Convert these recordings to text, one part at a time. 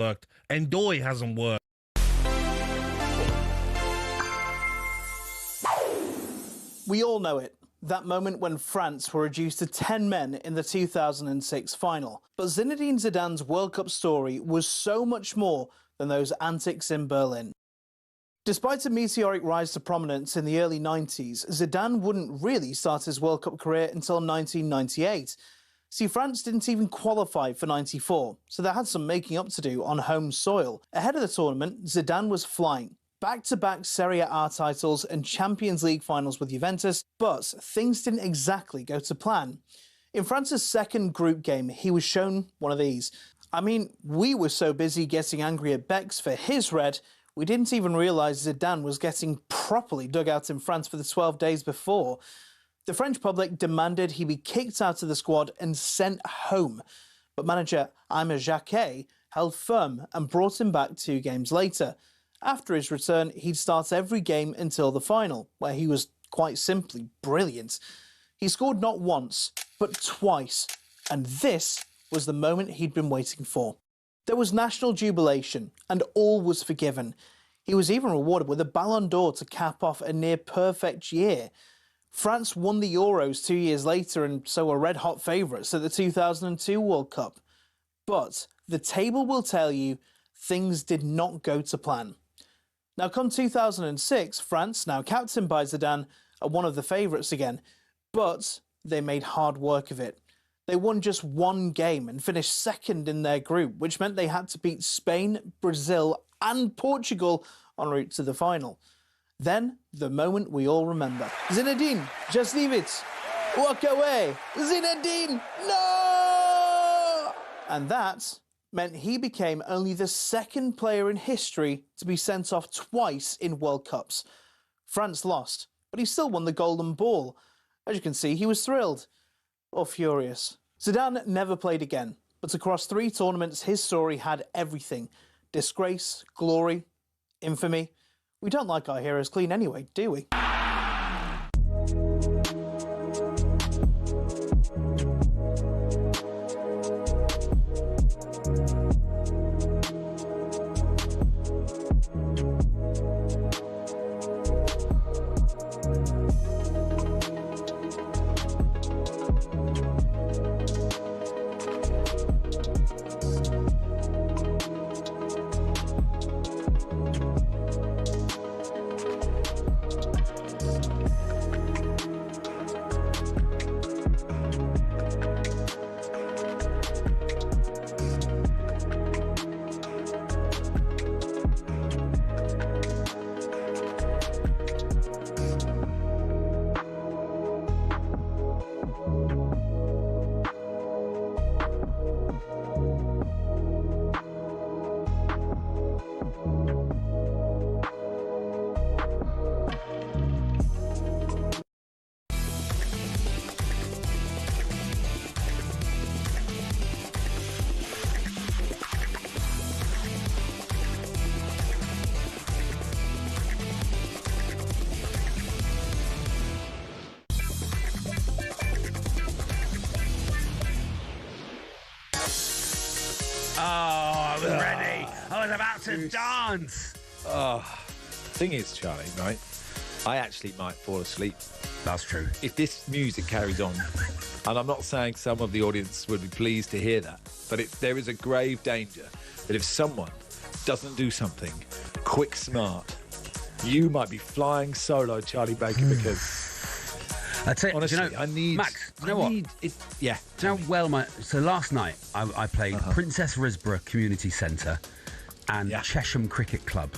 worked. Endoy hasn't worked. We all know it. That moment when France were reduced to 10 men in the 2006 final. But Zinedine Zidane's World Cup story was so much more than those antics in Berlin. Despite a meteoric rise to prominence in the early 90s, Zidane wouldn't really start his World Cup career until 1998. See, France didn't even qualify for 94, so they had some making up to do on home soil. Ahead of the tournament, Zidane was flying. Back-to-back Serie A titles and Champions League finals with Juventus, but things didn't exactly go to plan. In France's second group game, he was shown one of these. I mean, we were so busy getting angry at Bex for his red, we didn't even realise Zidane was getting properly dug out in France for the 12 days before. The French public demanded he be kicked out of the squad and sent home, but manager Aimé Jacquet held firm and brought him back 2 games later. After his return, he'd start every game until the final, where he was quite simply brilliant. He scored not once, but twice, and this was the moment he'd been waiting for. There was national jubilation, and all was forgiven. He was even rewarded with a Ballon d'Or to cap off a near-perfect year. France won the Euros 2 years later, and so were red-hot favourites at the 2002 World Cup. But the table will tell you things did not go to plan. Now, come 2006, France, now captained by Zidane, are one of the favourites again, but they made hard work of it. They won just 1 game and finished second in their group, which meant they had to beat Spain, Brazil and Portugal en route to the final. Then, the moment we all remember. Zinedine, just leave it. Walk away. Zinedine, no! And that meant he became only the second player in history to be sent off twice in World Cups. France lost, but he still won the Golden Ball. As you can see, he was thrilled. Or furious. Zidane never played again, but across 3 tournaments, his story had everything. Disgrace, glory, infamy. We don't like our heroes clean anyway, do we? I was ready. I was about to dance. Thing is, Charlie, right? I actually might fall asleep. That's true. If this music carries on, and I'm not saying some of the audience would be pleased to hear that, but there is a grave danger that if someone doesn't do something quick, smart, you might be flying solo, Charlie Baker, because That's it. honestly, Do you know, I need... Max, you know what? Yeah. Do you know well, so last night I played Princess Risborough Community Centre and Chesham Cricket Club.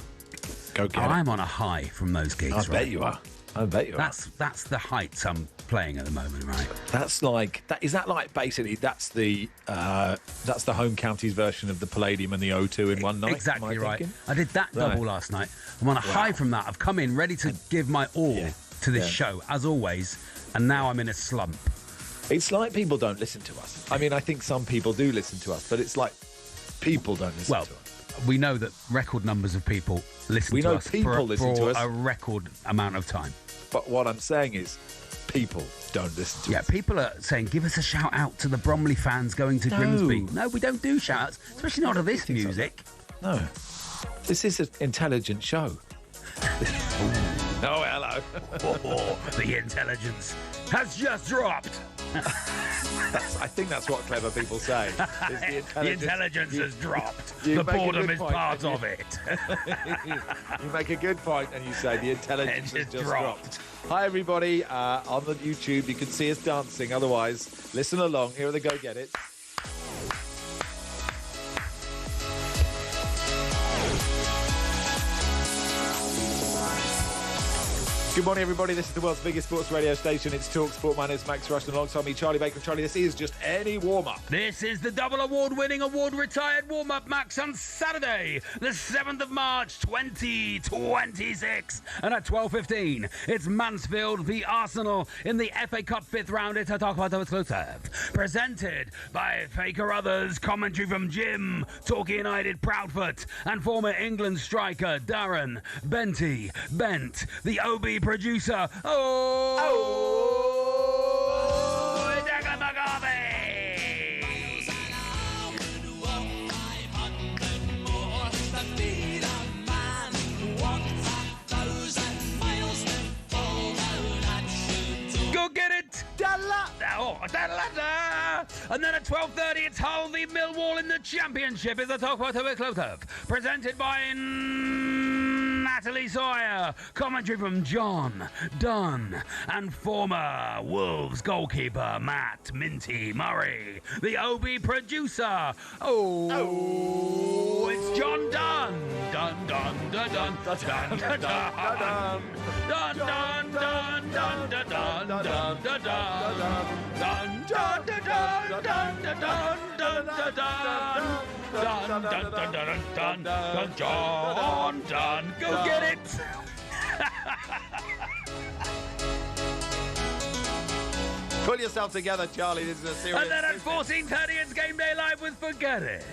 Go get I'm on a high from those gigs, I bet you are. I bet you are. That's the heights I'm playing at the moment, right? That's like that. Is that like basically that's the home counties version of the Palladium and the O2 in one night? Exactly right. Thinking? I did that double last night. I'm on a high from that. I've come in ready to give my all to this show, as always, and now I'm in a slump. It's like people don't listen to us. I mean, I think some people do listen to us, but it's like people don't listen to us. We know that record numbers of people listen to us for a record amount of time. But what I'm saying is, people don't listen to Yeah, us. people are saying, give us a shout out to the Bromley fans going to Grimsby. No, we don't do shout outs, especially not to this music. No. This is an intelligent show. Oh, hello. The intelligence has just dropped. I think that's what clever people say. Is The intelligence has dropped. you The make a boredom good is point, part and of it. You make a good point and you say the intelligence has It's just dropped. dropped. Hi, everybody. On the YouTube, you can see us dancing. Otherwise, listen along. Here are the Go Get It. Good morning, everybody. This is the world's biggest sports radio station. It's talkSPORT. My name is Max Rushden. Alongside me, Charlie Baker. Charlie, this is just any warm-up. This is the double award-winning, award-retired warm-up, Max, on Saturday, the 7th of March, 2026. And at 12:15, it's Mansfield v Arsenal in the FA Cup 5th round. It's a talkSPORT exclusive. Presented by Faker Others. Commentary from Jim, Torquay United Proudfoot, and former England striker Darren Bent, the OB producer. Declan McCarthy. Go get it! And then at 12:30, it's Hull v Millwall in the Championship. It's a talkSPORT exclusive. Presented by Natalie Sawyer. Commentary from John Dunn and former Wolves goalkeeper Matt Minty Murray. The OB producer. It's John Dunn. Dun dun dun dun dun dun dun dun dun dun dun dun dun dun dun dun John Dunn. Go get it. Pull yourself together, Charlie. This is a serious. And then at 14:30, it's Game Day Live with Forget It.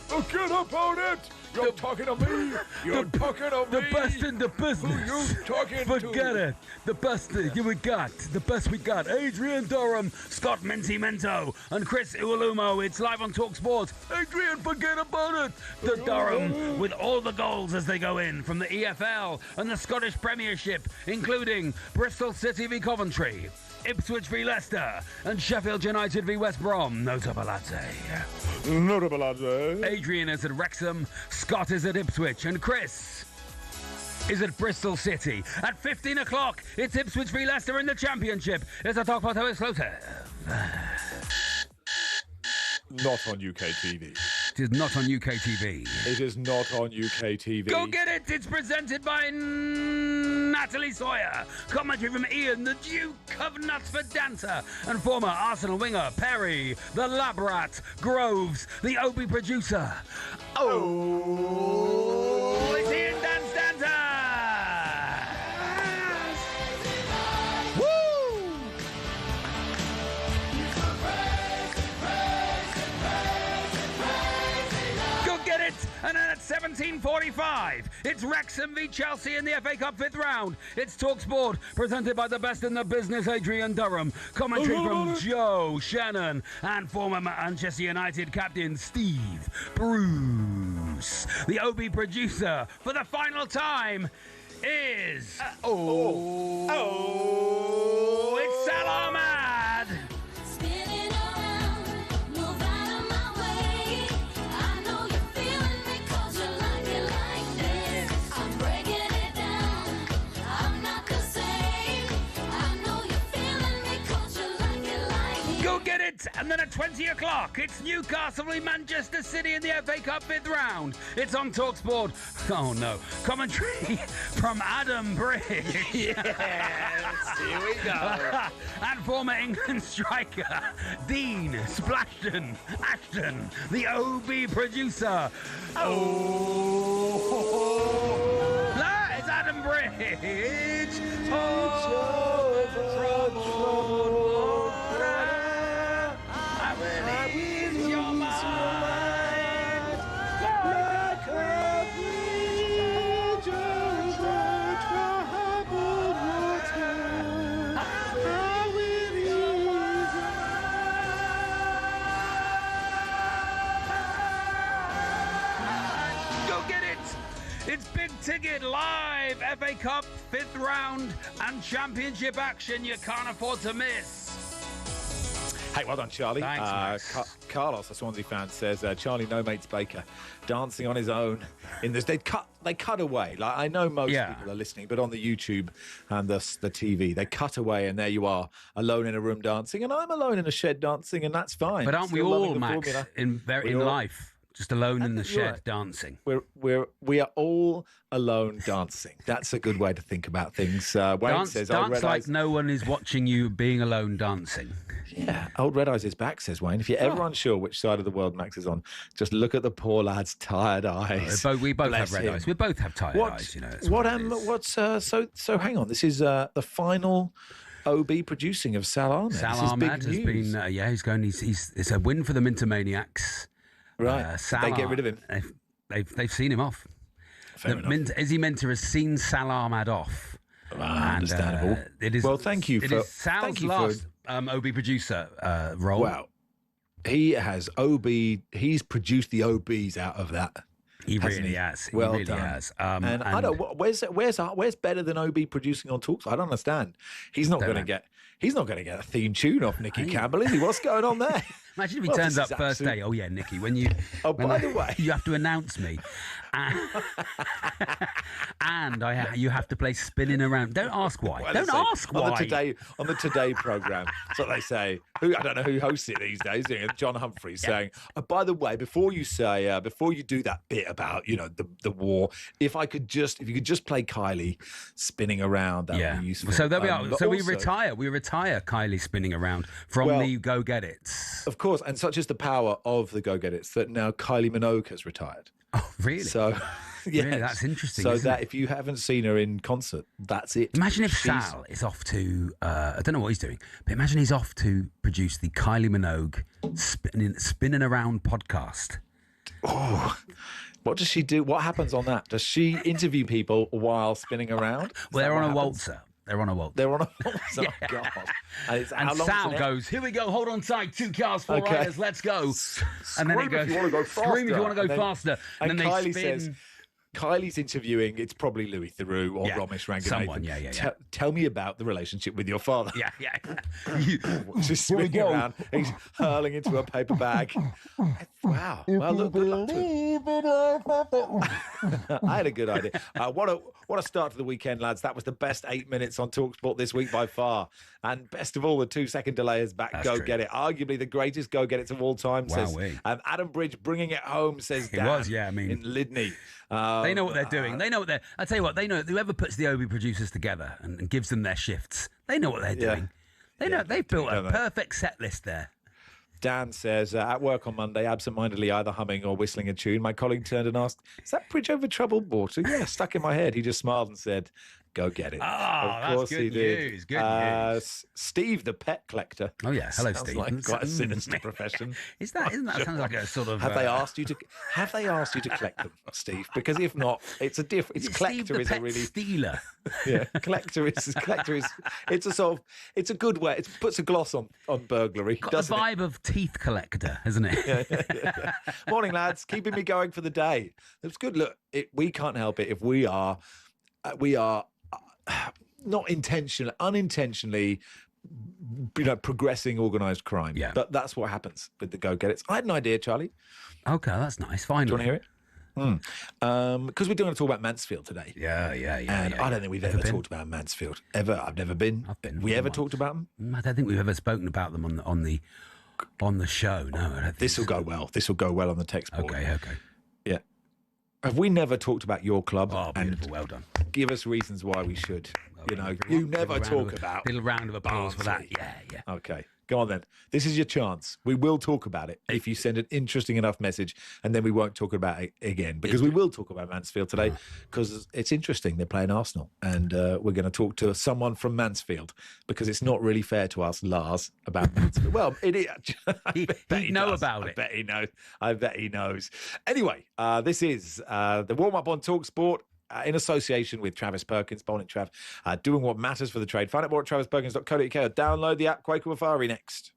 Forget about it. You're talking to me. You're talking to The me. best in the business. Who you talking Forget to? it. The best we got. The best we got. Adrian Durham, Scott Minty Mento, and Chris Iwalumo. It's live on talkSPORT. Adrian, forget about it. The Durham with all the goals as they go in from the EFL and the Scottish Premiership, including Bristol City v Coventry, Ipswich v Leicester, and Sheffield United v West Brom. Notability. Adrian is at Wrexham, Scott is at Ipswich, and Chris is at Bristol City. At 15 o'clock, it's Ipswich v Leicester in the Championship. It's a talkSPORT exclusive. Not on UK TV. It is not on UK TV. It is not on UK TV. Go get it! It's presented by Natalie Sawyer. Commentary from Ian, the Duke of Nuts for Dancer, and former Arsenal winger Perry, the Lab Rat Groves, the OB producer. It's Ian Dance Dancer! Woo! Go get it! And then at 17:45, it's Wrexham v Chelsea in the FA Cup 5th round. It's talkSPORT, presented by the best in the business, Adrian Durham. Commentary from Joe Shannon and former Manchester United captain Steve Bruce. The OB producer for the final time is... it's Sal Ahmad. Spinning around, move out of my way. I know you're feeling me 'cause you like it like this. I'm breaking it down, I'm not the same. I know you're feeling me 'cause you like it like this. Go get it! And then at 20 o'clock, it's Newcastle v Manchester City in the FA Cup 5th round. It's on talkSPORT. Oh no. Commentary from Adam Bridge. Yes, here we go. And former England striker Dean Splashton Ashton, the OB producer. It's Adam Bridge. I will ease your mind like a bridge over troubled water. Go get it! It's big ticket live FA Cup 5th round and championship action you can't afford to miss. Hey, well done, Charlie. Thanks, Max. Carlos, a Swansea fan, says Charlie No Mates Baker dancing on his own in this. They cut away. Like, I know most people are listening, but on the YouTube and the TV, they cut away, and there you are, alone in a room dancing, and I'm alone in a shed dancing, and that's fine. But aren't we Still all, loving the Max, formula. in life? Just alone in the you're shed right. dancing. We are all alone dancing. That's a good way to think about things. Wayne says, "Old Dance Red like Eyes." no one is watching you being alone dancing. Yeah, old Red Eyes is back, says Wayne. If you're ever unsure which side of the world Max is on, just look at the poor lad's tired eyes. We both Bless have red him. eyes. We both have tired eyes. You know. It's What? what it is. What's? So hang on. This is the final OB producing of Sal Ahmed. Sal This is big Ahmed has news. been. He's going. It's a win for the Mintomaniacs. Right. They get rid of him. They've seen him off. Fair enough. Izzy Minter has seen Sal Ahmed off. Understandable. It is. Well, thank you It for is Sal's thank you last for. OB producer role. Wow. He has OB. He's produced the OBs out of that. He hasn't really has. He Well really done. has. And I don't. Where's better than OB producing on Talks? I don't understand. He's not going to get. He's not going to get a theme tune off Nicky Campbell, is he? What's going on there? Imagine if he Well, turns this up is first absolute- day. Oh yeah, Nicky. When you. Oh, when by the way. you have to announce me, and you have to play spinning around. Don't ask why. Well, Don't they say ask why. on the Today program. That's what they say. I don't know who hosts it these days. John Humphreys saying, "Oh, by the way, before you do that bit about the war, if you could just play Kylie spinning around, that would be useful." So there we are. But So we also- retire. We retire Kylie spinning around from Well, the Go Get It's. Of course, and such is the power of the Go Get It's that now Kylie Minogue has retired. Oh really? So, yeah, Really? That's interesting, So isn't that it? if you haven't seen her in concert, that's it. Imagine if She's- Sal is off to, I don't know what he's doing, but imagine he's off to produce the Kylie Minogue spinning around podcast. Oh, what does she do? What happens on that? Does she interview people while spinning around? Is Well, that they're what on a happens? waltzer. They're on a waltzer. They're on a waltzer. Oh, God. And, And how long Sal is it? goes, here we go, hold on tight, 2 cars, 4 Okay. riders, let's go. And then it Scream goes, if you want to go faster. scream if you want to And go then- faster. And And then Kylie they spin. says, Kylie's interviewing, it's probably Louis Theroux or Yeah, Ramesh Ranganathan. someone, yeah. Tell me about the relationship with your father. Yeah. Just spinning around. He's hurling into a paper bag. Wow. Well, look, good luck to him. I had a good idea. What a start to the weekend, lads. That was the best 8 minutes on TalkSport this week by far. And best of all, the 2-second delay is back. That's Go true. Get It. Arguably the greatest Go Get It of all time, says Wowee. Adam Bridge, bringing it home, says It Dan was, yeah, I mean- in Lydney. They know what they're doing. They know what they're. I tell you what, they know. Whoever puts the OB producers together and gives them their shifts, they know what they're Yeah. doing. They know they've built a don't they? perfect set list there. Dan says, at work on Monday, absent-mindedly either humming or whistling a tune, my colleague turned and asked, "Is that Bridge Over Troubled Water?" "Yeah, stuck in my head." He just smiled and said, "Go get it." Ah, that's of course good he did. news, good news. Steve, the pet collector. Oh yeah, hello, Sounds Steve. like quite a sinister profession. Isn't that sounds like a sort of? Have they asked you to collect them, Steve? Because if not, it's a different. It's Steve collector the is pet a really stealer. yeah. Collector is. It's a sort of. It's a good way. It puts a gloss on burglary, Got the doesn't it? vibe of teeth collector, hasn't it? Morning, lads. Keeping me going for the day. It's good. Look, we can't help it if we are not unintentionally, progressing organised crime. Yeah. But that's what happens with the Go Get It. I had an idea, Charlie. Okay, that's nice. Finally. Do you want to hear it? Because we're going to talk about Mansfield today. Yeah. And I don't think we've ever talked about Mansfield. Ever. I've never been. I've been We ever once. talked about them? I don't think we've ever spoken about them on the show. No, I don't think This will so. go well. This will go well on the text board. Okay. Yeah. Have we never talked about your club? Oh, and beautiful. Well done. give us reasons why we should. Little You round never of- talk about. Little round of applause for that. Barnsley. Yeah. Okay, go on then. This is your chance. We will talk about it if you send an interesting enough message, and then we won't talk about it again because we will talk about Mansfield today because it's interesting. They're playing Arsenal, and we're going to talk to someone from Mansfield because it's not really fair to ask Lars about Mansfield. Well, it is. He'd know about it. I bet he knows. Anyway, this is the warm up on TalkSport. In association with Travis Perkins, Bowling Trav, doing what matters for the trade. Find out more at travisperkins.co.uk or download the app Quaker Wafari next.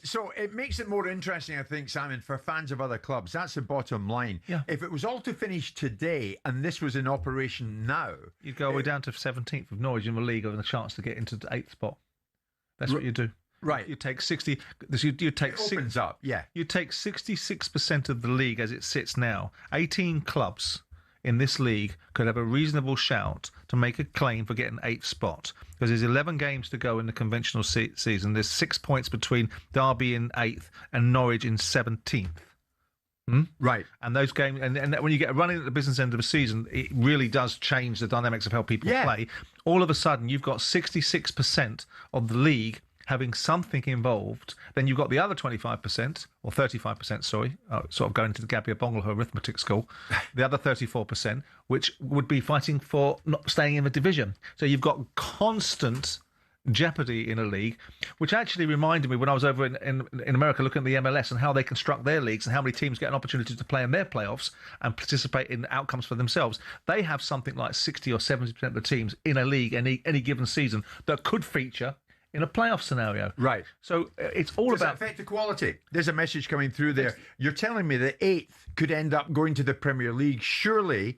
So it makes it more interesting, I think, Simon, for fans of other clubs. That's the bottom line. Yeah. If it was all to finish today and this was in operation now, You'd go all the way down to 17th of Norwich in the league with a chance to get into the 8th spot. That's what you do. Right. You take 60. You take it opens up. Yeah. You take 66% of the league as it sits now. 18 clubs in this league could have a reasonable shout to make a claim for getting 8th spot, because there's 11 games to go in the conventional season. There's 6 points between Derby in 8th and Norwich in 17th. Right. And those games, and when you get running at the business end of a season, it really does change the dynamics of how people play. All of a sudden, you've got 66% of the league having something involved. Then you've got the other 25%, or 35%, sorry, sort of going to the Gabby Bongle arithmetic school, the other 34%, which would be fighting for not staying in the division. So you've got constant jeopardy in a league, which actually reminded me when I was over in America looking at the MLS and how they construct their leagues and how many teams get an opportunity to play in their playoffs and participate in outcomes for themselves. They have something like 60 or 70% of the teams in a league any given season that could feature in a playoff scenario. Right. So it's all Does about... it affect the quality? There's a message coming through there. You're telling me that 8th could end up going to the Premier League. Surely,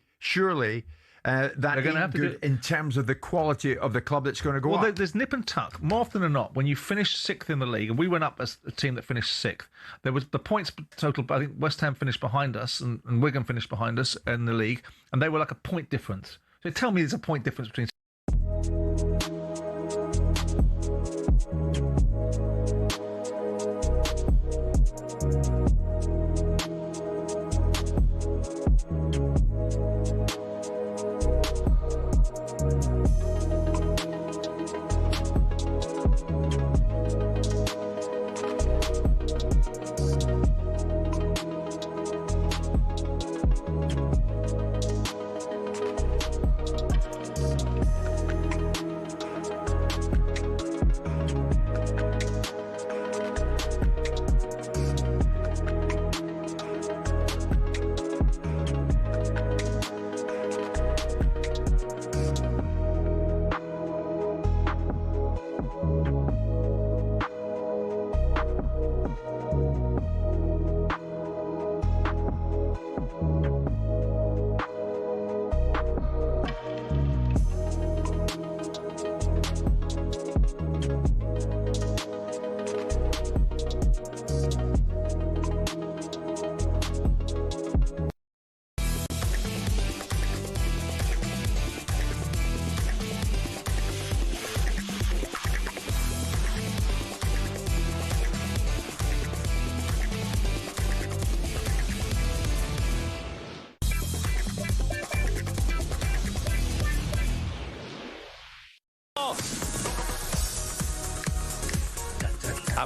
that ain't good in terms of the quality of the club that's going to go up. There's nip and tuck. More often than not, when you finish 6th in the league, and we went up as a team that finished 6th, there was the points total, I think West Ham finished behind us and Wigan finished behind us in the league, and they were like a point difference. So tell me there's a point difference between...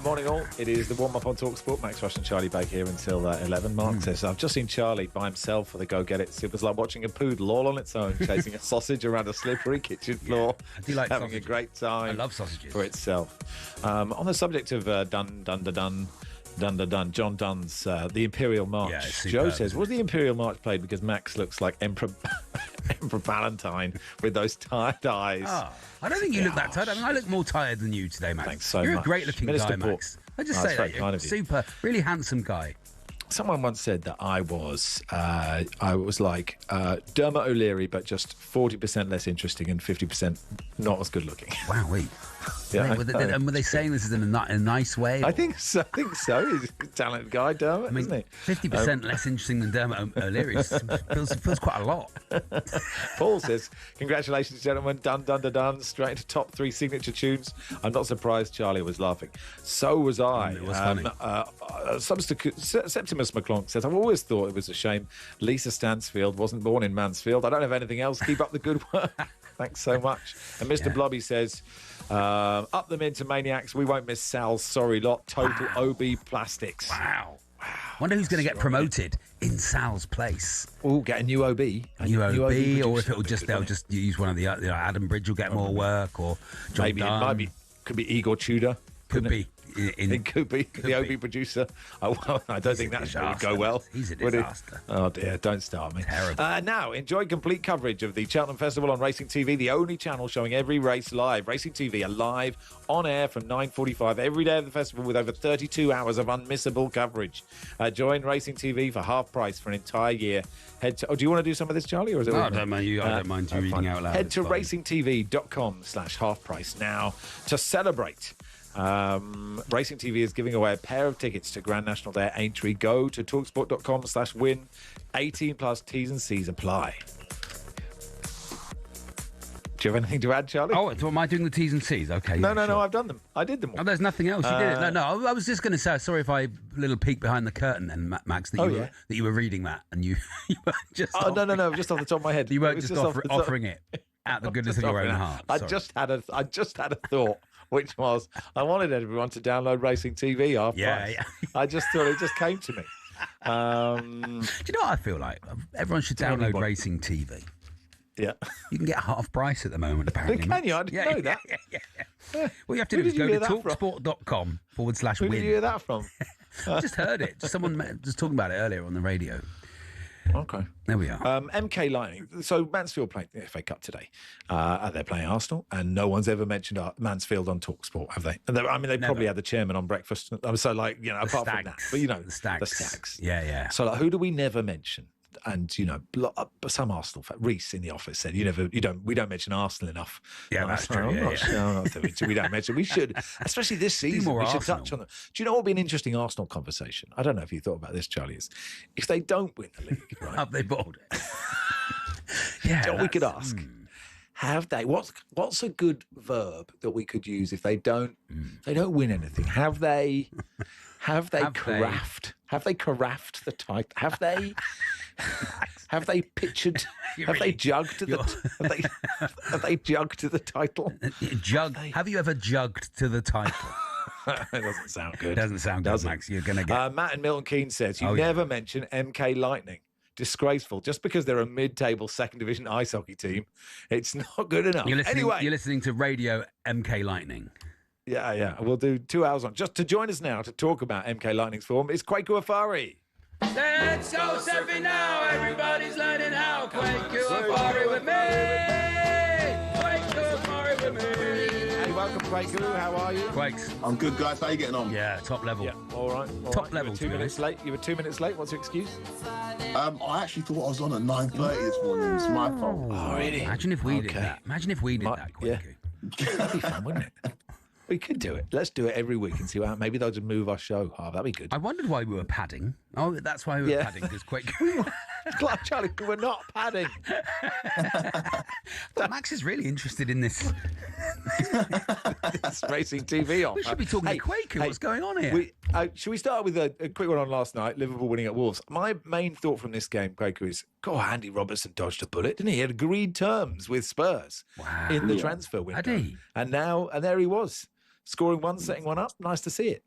Morning all, it is the warm-up on talkSPORT. Max Rush and Charlie Bake here until 11. Mark says, I've just seen Charlie by himself for the go-get-it. It was like watching a poodle all on its own, chasing a sausage around a slippery kitchen floor. I do like having sausages. a great time. I love sausages. For itself. On the subject of John Dunn's The Imperial March. Yeah, it's Joe superb, says, was the Imperial March played because Max looks like Emperor Valentine with those tired eyes? I don't think you look that tired. I mean, I look more tired than you today, Max. Thanks so You're much. a great-looking Minister guy, Paul. Max. I just Oh, say that's that. very kind You're of you. super, really handsome guy. Someone once said that I was like Dermot O'Leary, but just 40% less interesting and 50% not as good looking. Wow, wait. Yeah, And were they saying this in a nice way? I think so. He's a talented guy, Dermot, isn't he? 50% less interesting than Dermot O'Leary feels quite a lot. Paul says, congratulations, gentlemen. Done. Straight into top 3 signature tunes. I'm not surprised Charlie was laughing. So was I. It was funny. Septimus McClonk says, I've always thought it was a shame Lisa Stansfield wasn't born in Mansfield. I don't have anything else. Keep up the good work. Thanks so much. And Mr. Blobby says, up the mid to maniacs. We won't miss Sal's sorry lot. Total OB plastics. Wow. Wonder who's going to get promoted in Sal's place. Oh, get a new OB. New OB, or if producer. they'll just use one of the Adam Bridge will get more work, or John Maybe Dunn. could be Igor Tudor. Could be. It could be the Obi producer. I don't think that show would go well. He's a would it? disaster. Oh dear, don't start me. Terrible. Now, enjoy complete coverage of the Cheltenham Festival on Racing TV, the only channel showing every race live. Racing TV are live on air from 9:45 every day of the festival with over 32 hours of unmissable coverage. Join Racing TV for half price for an entire year. Do you want to do some of this, Charlie? Or is it No, all I don't mind you. I don't mind you reading out loud. Head It's to fine. racingtv.com/half price now to celebrate. Racing TV is giving away a pair of tickets to Grand National Day at Aintree. Go to talksport.com/win. 18 plus T's and C's apply. Do you have anything to add, Charlie? Oh, so am I doing the T's and C's? Okay. no, yeah, no, sure. no, I've done them. I did them all. Oh, there's nothing else. You did it. No. I was just going to say, sorry if I little peek behind the curtain then, Max, that you were reading that and you were just. Oh, no, just off the top of my head. You weren't It was just off the top- offering it out the goodness of Just your own offering it. heart. I Sorry. just had a thought, which was I wanted everyone to download Racing TV half price. Yeah. I just thought it just came to me. Do you know what I feel like? Everyone should Tell me download what. Racing TV. Yeah. You can get half price at the moment, apparently. Can you? I didn't know that. Yeah. What you have to Who do is did you go hear to that from? talksport.com/win. Where did you hear that from? I just heard it. Just someone just talking about it earlier on the radio. Okay. There we are. MK Lightning. So Mansfield played the FA Cup today. They're playing Arsenal, and no one's ever mentioned Mansfield on talkSPORT, have they? I mean, they probably had the chairman on breakfast. So, like, you know, apart from that, but you know, the Stags. The Stags. Yeah. So, like, who do we never mention? And you know, some Arsenal fan, Reese in the office said, we don't mention Arsenal enough. Yeah, And I that's said, true, I'm yeah, not yeah. sure, I'm not doing- we don't mention. We should, especially this season. more We should Arsenal. touch on them. Do you know what would be an interesting Arsenal conversation? I don't know if you thought about this, Charlie. Is if they don't win the league, right? Have they bought it? Yeah. So we could that's- ask, have they? What's a good verb that we could use if they don't win anything? Have they caraffed? Have they caraffed the title? Have they? Have they pictured? Have they jugged the? Have they jugged the title? Jug. Have you ever jugged to the title? It doesn't sound good. It doesn't sound good, Max. You're going to get. Matt in Milton Keynes says you yeah. never mention MK Lightning. Disgraceful. Just because they're a mid-table second division ice hockey team, it's not good enough. You're Anyway, listening to Radio MK Lightning. yeah. We'll do 2 hours on. Just to join us now to talk about MK Lightning's form is Kwaku Afari. Let's go surfing now. Everybody's learning how. Kwaku Afari with me. Kwaku Afari with me. Hey, welcome, Kwaku. How are you? Quakes. I'm good, guys. How you getting on? Yeah, top level. Yeah, all right. Top level, You were to 2 be minutes late. You were 2 minutes late. What's your excuse? I actually thought I was on at 9:30 this morning. It's my fault. Oh, really? Imagine if we did Okay. that. Imagine if we did that, Yeah. Kwaku. That'd be fun, wouldn't it? We could do it. Let's do it every week and see what. Maybe they'll just move our show. Oh, that'd be good. I wondered why we were padding. Oh, that's why we were Yeah. padding, because Kwaku. Charlie, we're not padding. But Max is really interested in this. It's Racing TV on. We should be talking to Kwaku. What's going on here? Should we start with a quick one on last night? Liverpool winning at Wolves. My main thought from this game, Kwaku, is, God, Andy Robertson dodged a bullet, didn't he? He had agreed terms with Spurs in the transfer window. Had he? And there he was, scoring one, setting one up. Nice to see it.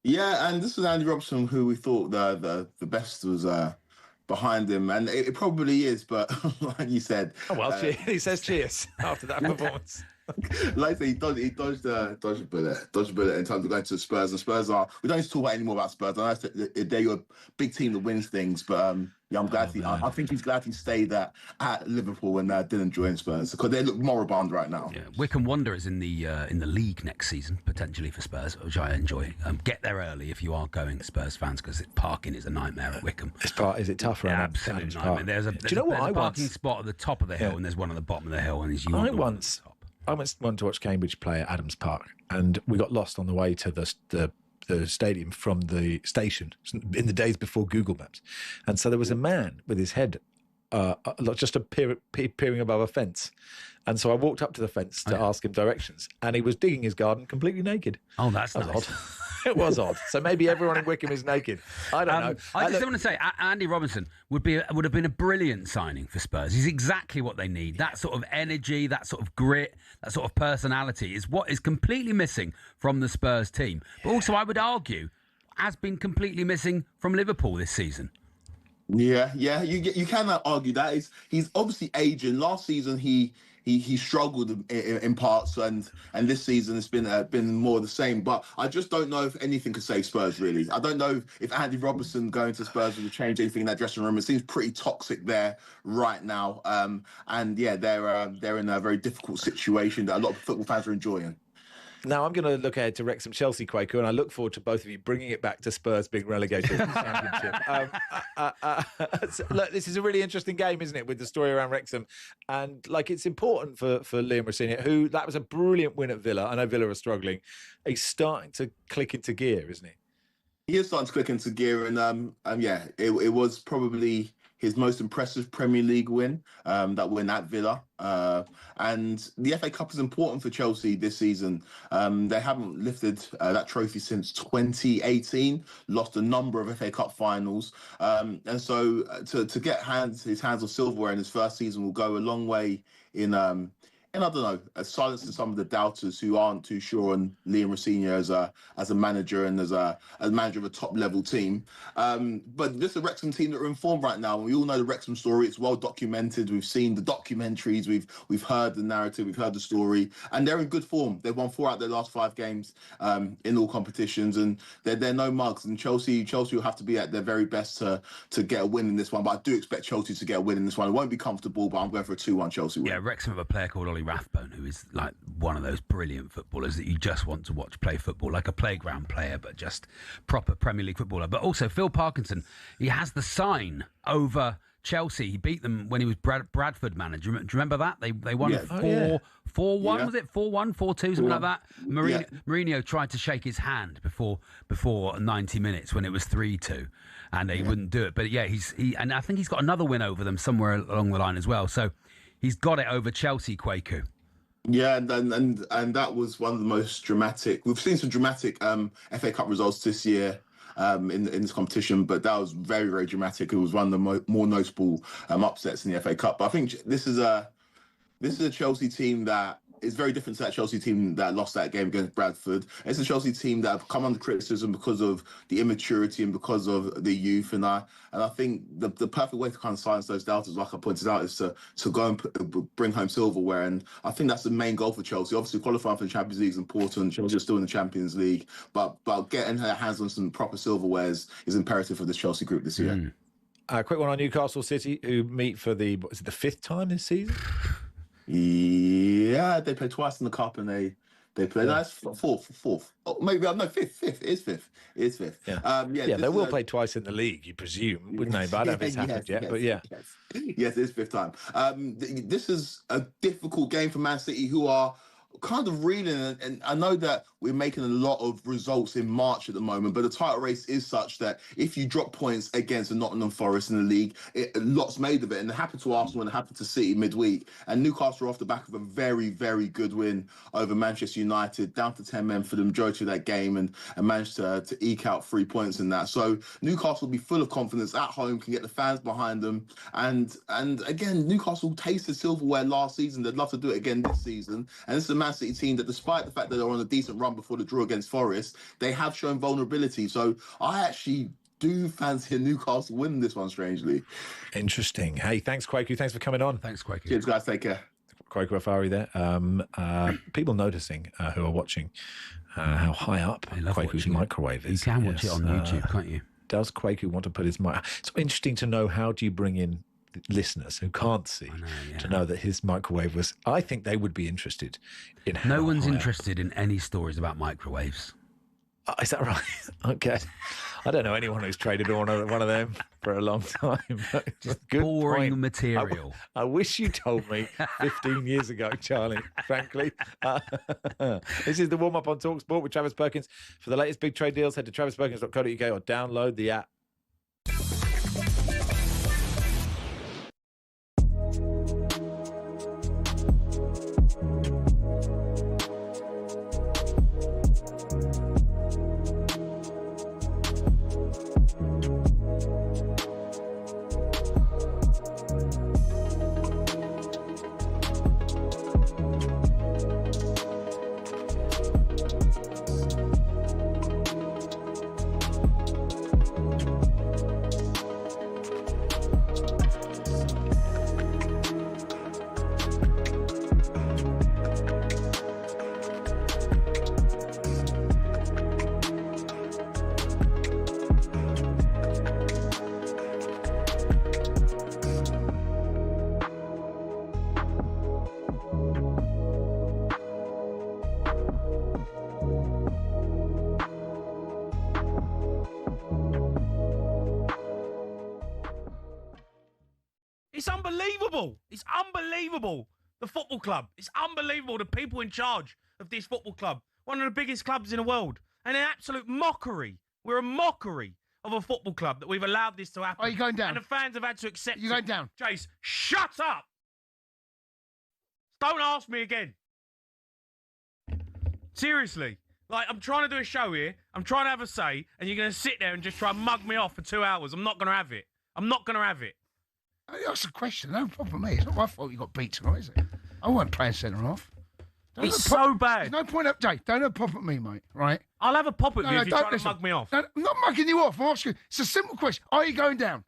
Yeah, and this was Andy Robson, who we thought the best was behind him, and it probably is. But like you said, Oh, well, he says cheers after that performance. like I said, he dodged a bullet in terms of going to the Spurs. And Spurs we don't need to talk about any more about Spurs. I know they're a big team that wins things, but yeah, I'm glad I think he's glad he stayed at Liverpool and didn't join Spurs because they look moribund right now. Yeah, Wycombe Wanderers in the league next season, potentially for Spurs, which I enjoy. Get there early if you are going, Spurs fans, because parking is a nightmare at Wycombe. Is it tough around Absolute Adams nightmare. Park? There's a Do you know what? there's a I parking once spot at the top of the hill, and there's one at the bottom of the hill, and there's you. I went to watch Cambridge play at Adams Park, and we got lost on the way to the stadium from the station in the days before Google Maps. And so there was a man with his head just peering above a fence. And so I walked up to the fence to ask him directions, and he was digging his garden completely naked. Oh, that's That was nice. odd. It was odd. So maybe everyone in Wycombe is naked. I don't know. I just want to say, Andy Robinson would have been a brilliant signing for Spurs. He's exactly what they need. That sort of energy, that sort of grit, that sort of personality is what is completely missing from the Spurs team. But also, I would argue, has been completely missing from Liverpool this season. Yeah, you cannot argue that. He's obviously aging. Last season he he struggled in parts, and this season it's been more of the same. But I just don't know if anything could save Spurs, really. I don't know if Andy Robertson going to Spurs will change anything in that dressing room. It seems pretty toxic there right now, and yeah, they're in a very difficult situation that a lot of football fans are enjoying. Now I'm going to look ahead to Wrexham Chelsea, Quaker, and I look forward to both of you bringing it back to Spurs being relegated to the Championship. So, look, this is a really interesting game, isn't it, with the story around Wrexham, and like it's important for Liam Rosenior, who that was a brilliant win at Villa. I know Villa are struggling. He's starting to click into gear, isn't he? He is starting to click into gear, and yeah, it was probably his most impressive Premier League win, that win at Villa. And the FA Cup is important for Chelsea this season. They haven't lifted that trophy since 2018, lost a number of FA Cup finals. And so to get his hands on silverware in his first season will go a long way in I don't know, silencing some of the doubters who aren't too sure on Liam Rosenior as a manager and as a manager of a top level team. But this is a Wrexham team that are in form right now, and we all know the Wrexham story. It's well documented. We've seen the documentaries. We've heard the narrative. We've heard the story, and they're in good form. They've won 4 out of their last 5 games in all competitions, and they're no mugs. And Chelsea will have to be at their very best to get a win in this one. But I do expect Chelsea to get a win in this one. It won't be comfortable, but I'm going for a 2-1 Chelsea win. Yeah, Wrexham have a player called Ollie Rathbone, who is like one of those brilliant footballers that you just want to watch play football, like a playground player, but just proper Premier League footballer. But also Phil Parkinson, he has the sign over Chelsea. He beat them when he was Bradford manager. Do you remember that? They won 4-1, was it? 4-1, 4-2, something like that. Mourinho tried to shake his hand before 90 minutes when it was 3-2, and he wouldn't do it. But yeah, and I think he's got another win over them somewhere along the line as well. So he's got it over Chelsea, Kwaku. Yeah, and that was one of the most dramatic. We've seen some dramatic FA Cup results this year in this competition, but that was very, very dramatic. It was one of the more notable upsets in the FA Cup. But I think this is a Chelsea team that is very different to that Chelsea team that lost that game against Bradford. It's a Chelsea team that have come under criticism because of the immaturity and because of the youth. And I think the perfect way to kind of silence those doubters, like I pointed out, is to go and bring home silverware. And I think that's the main goal for Chelsea. Obviously, qualifying for the Champions League is important. Chelsea are still in the Champions League, but getting their hands on some proper silverware is imperative for this Chelsea group this year. Quick one on Newcastle City, who meet for the 5th time this season? Yeah, they played twice in the cup, and they played. No, it's fourth. Oh, maybe no, fifth. It is fifth. Yeah. They will play twice in the league, you presume, wouldn't they? But I don't know if it's happened yet. But yeah, yes, it is 5th time. This is a difficult game for Man City, who are kind of reeling, and I know that we're making a lot of results in March at the moment, but the title race is such that if you drop points against the Nottingham Forest in the league, lots made of it, and it happened to Arsenal and it happened to City midweek, and Newcastle are off the back of a very, very good win over Manchester United, down to 10 men for the majority of that game, and managed to eke out 3 points in that. So Newcastle will be full of confidence at home, can get the fans behind them, and again, Newcastle tasted silverware last season. They'd love to do it again this season, and this is a Man City team that, despite the fact that they're on a decent run before the draw against Forest, they have shown vulnerability. So I actually do fancy a Newcastle win this one, strangely. Interesting. Hey, thanks, Kwaku. Thanks for coming on. Thanks, Kwaku. Cheers, guys. Take care. Kwaku Afari there. People noticing who are watching how high up Kwaku's microwave is. You can watch it on YouTube, can't you? Does Kwaku want to put his mic? It's interesting to know, how do you bring in listeners who can't see to know that his microwave was... I think they would be interested in how No one's interested in any stories about microwaves. Is that right? Okay. I don't know anyone who's traded on one of them for a long time. Just good boring point. material. I wish you told me 15 years ago, Charlie, frankly. This is the warm-up on talkSPORT with Travis Perkins. For the latest big trade deals, head to travisperkins.co.uk or download the app. It's unbelievable. It's unbelievable. The football club. It's unbelievable. The people in charge of this football club. One of the biggest clubs in the world. And an absolute mockery. We're a mockery of a football club that we've allowed this to happen. Are you going down? And the fans have had to accept You going down? Jace, shut up. Don't ask me again. Seriously. Like, I'm trying to do a show here. I'm trying to have a say. And you're going to sit there and just try and mug me off for 2 hours. I'm not going to have it. I'm not going to have it. That's a question. No problem with me. It's not my fault you got beat tonight, is it? I wasn't playing centre half. It's so bad. There's no point up, Dave. Don't have a pop at me, mate. Right? I'll have a pop at you if you're trying to mug me off. No, I'm not mugging you off. I'm asking you. It's a simple question. Are you going down?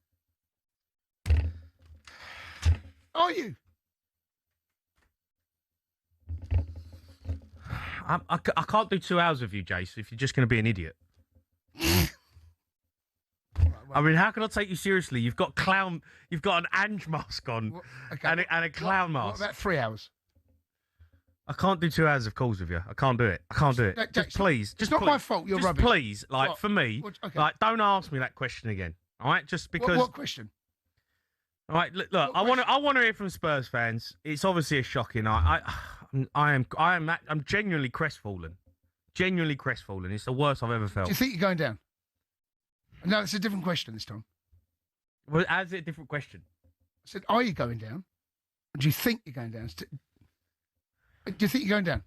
Are you? I can't do 2 hours with you, Jace, if you're just going to be an idiot. I mean, how can I take you seriously? You've got an Ange mask on and a clown mask. What about 3 hours? I can't do 2 hours of calls with you. I can't do it. I can't do it. Just please. It's not my fault. You're rubbish. Please, like, for me, like, don't ask me that question again. All right? Just because. What question? All right, look. I want to hear from Spurs fans. It's obviously a shocking. I'm genuinely crestfallen. Genuinely crestfallen. It's the worst I've ever felt. Do you think you're going down? No, it's a different question this time. Well, how's it a different question? I said, are you going down? Or do you think you're going down? Do you think you're going down?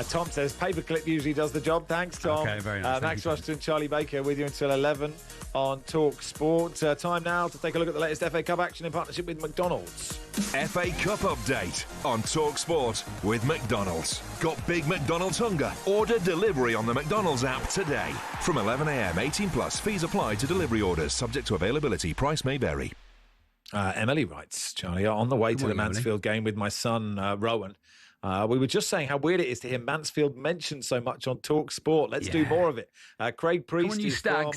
Tom says paperclip usually does the job. Thanks, Tom. Okay, very nice. Thank Max you, Rushden, Charlie Baker with you until 11 on talkSPORT. Time now to take a look at the latest FA Cup action in partnership with McDonald's. FA Cup update on talkSPORT with McDonald's. Got big McDonald's hunger? Order delivery on the McDonald's app today. From 11 a.m. 18 plus. Fees apply to delivery orders. Subject to availability. Price may vary. Emily writes, Charlie, on the way to the Mansfield game with my son, Rowan. We were just saying how weird it is to hear Mansfield mentioned so much on talkSPORT. Let's do more of it. Craig Priest is from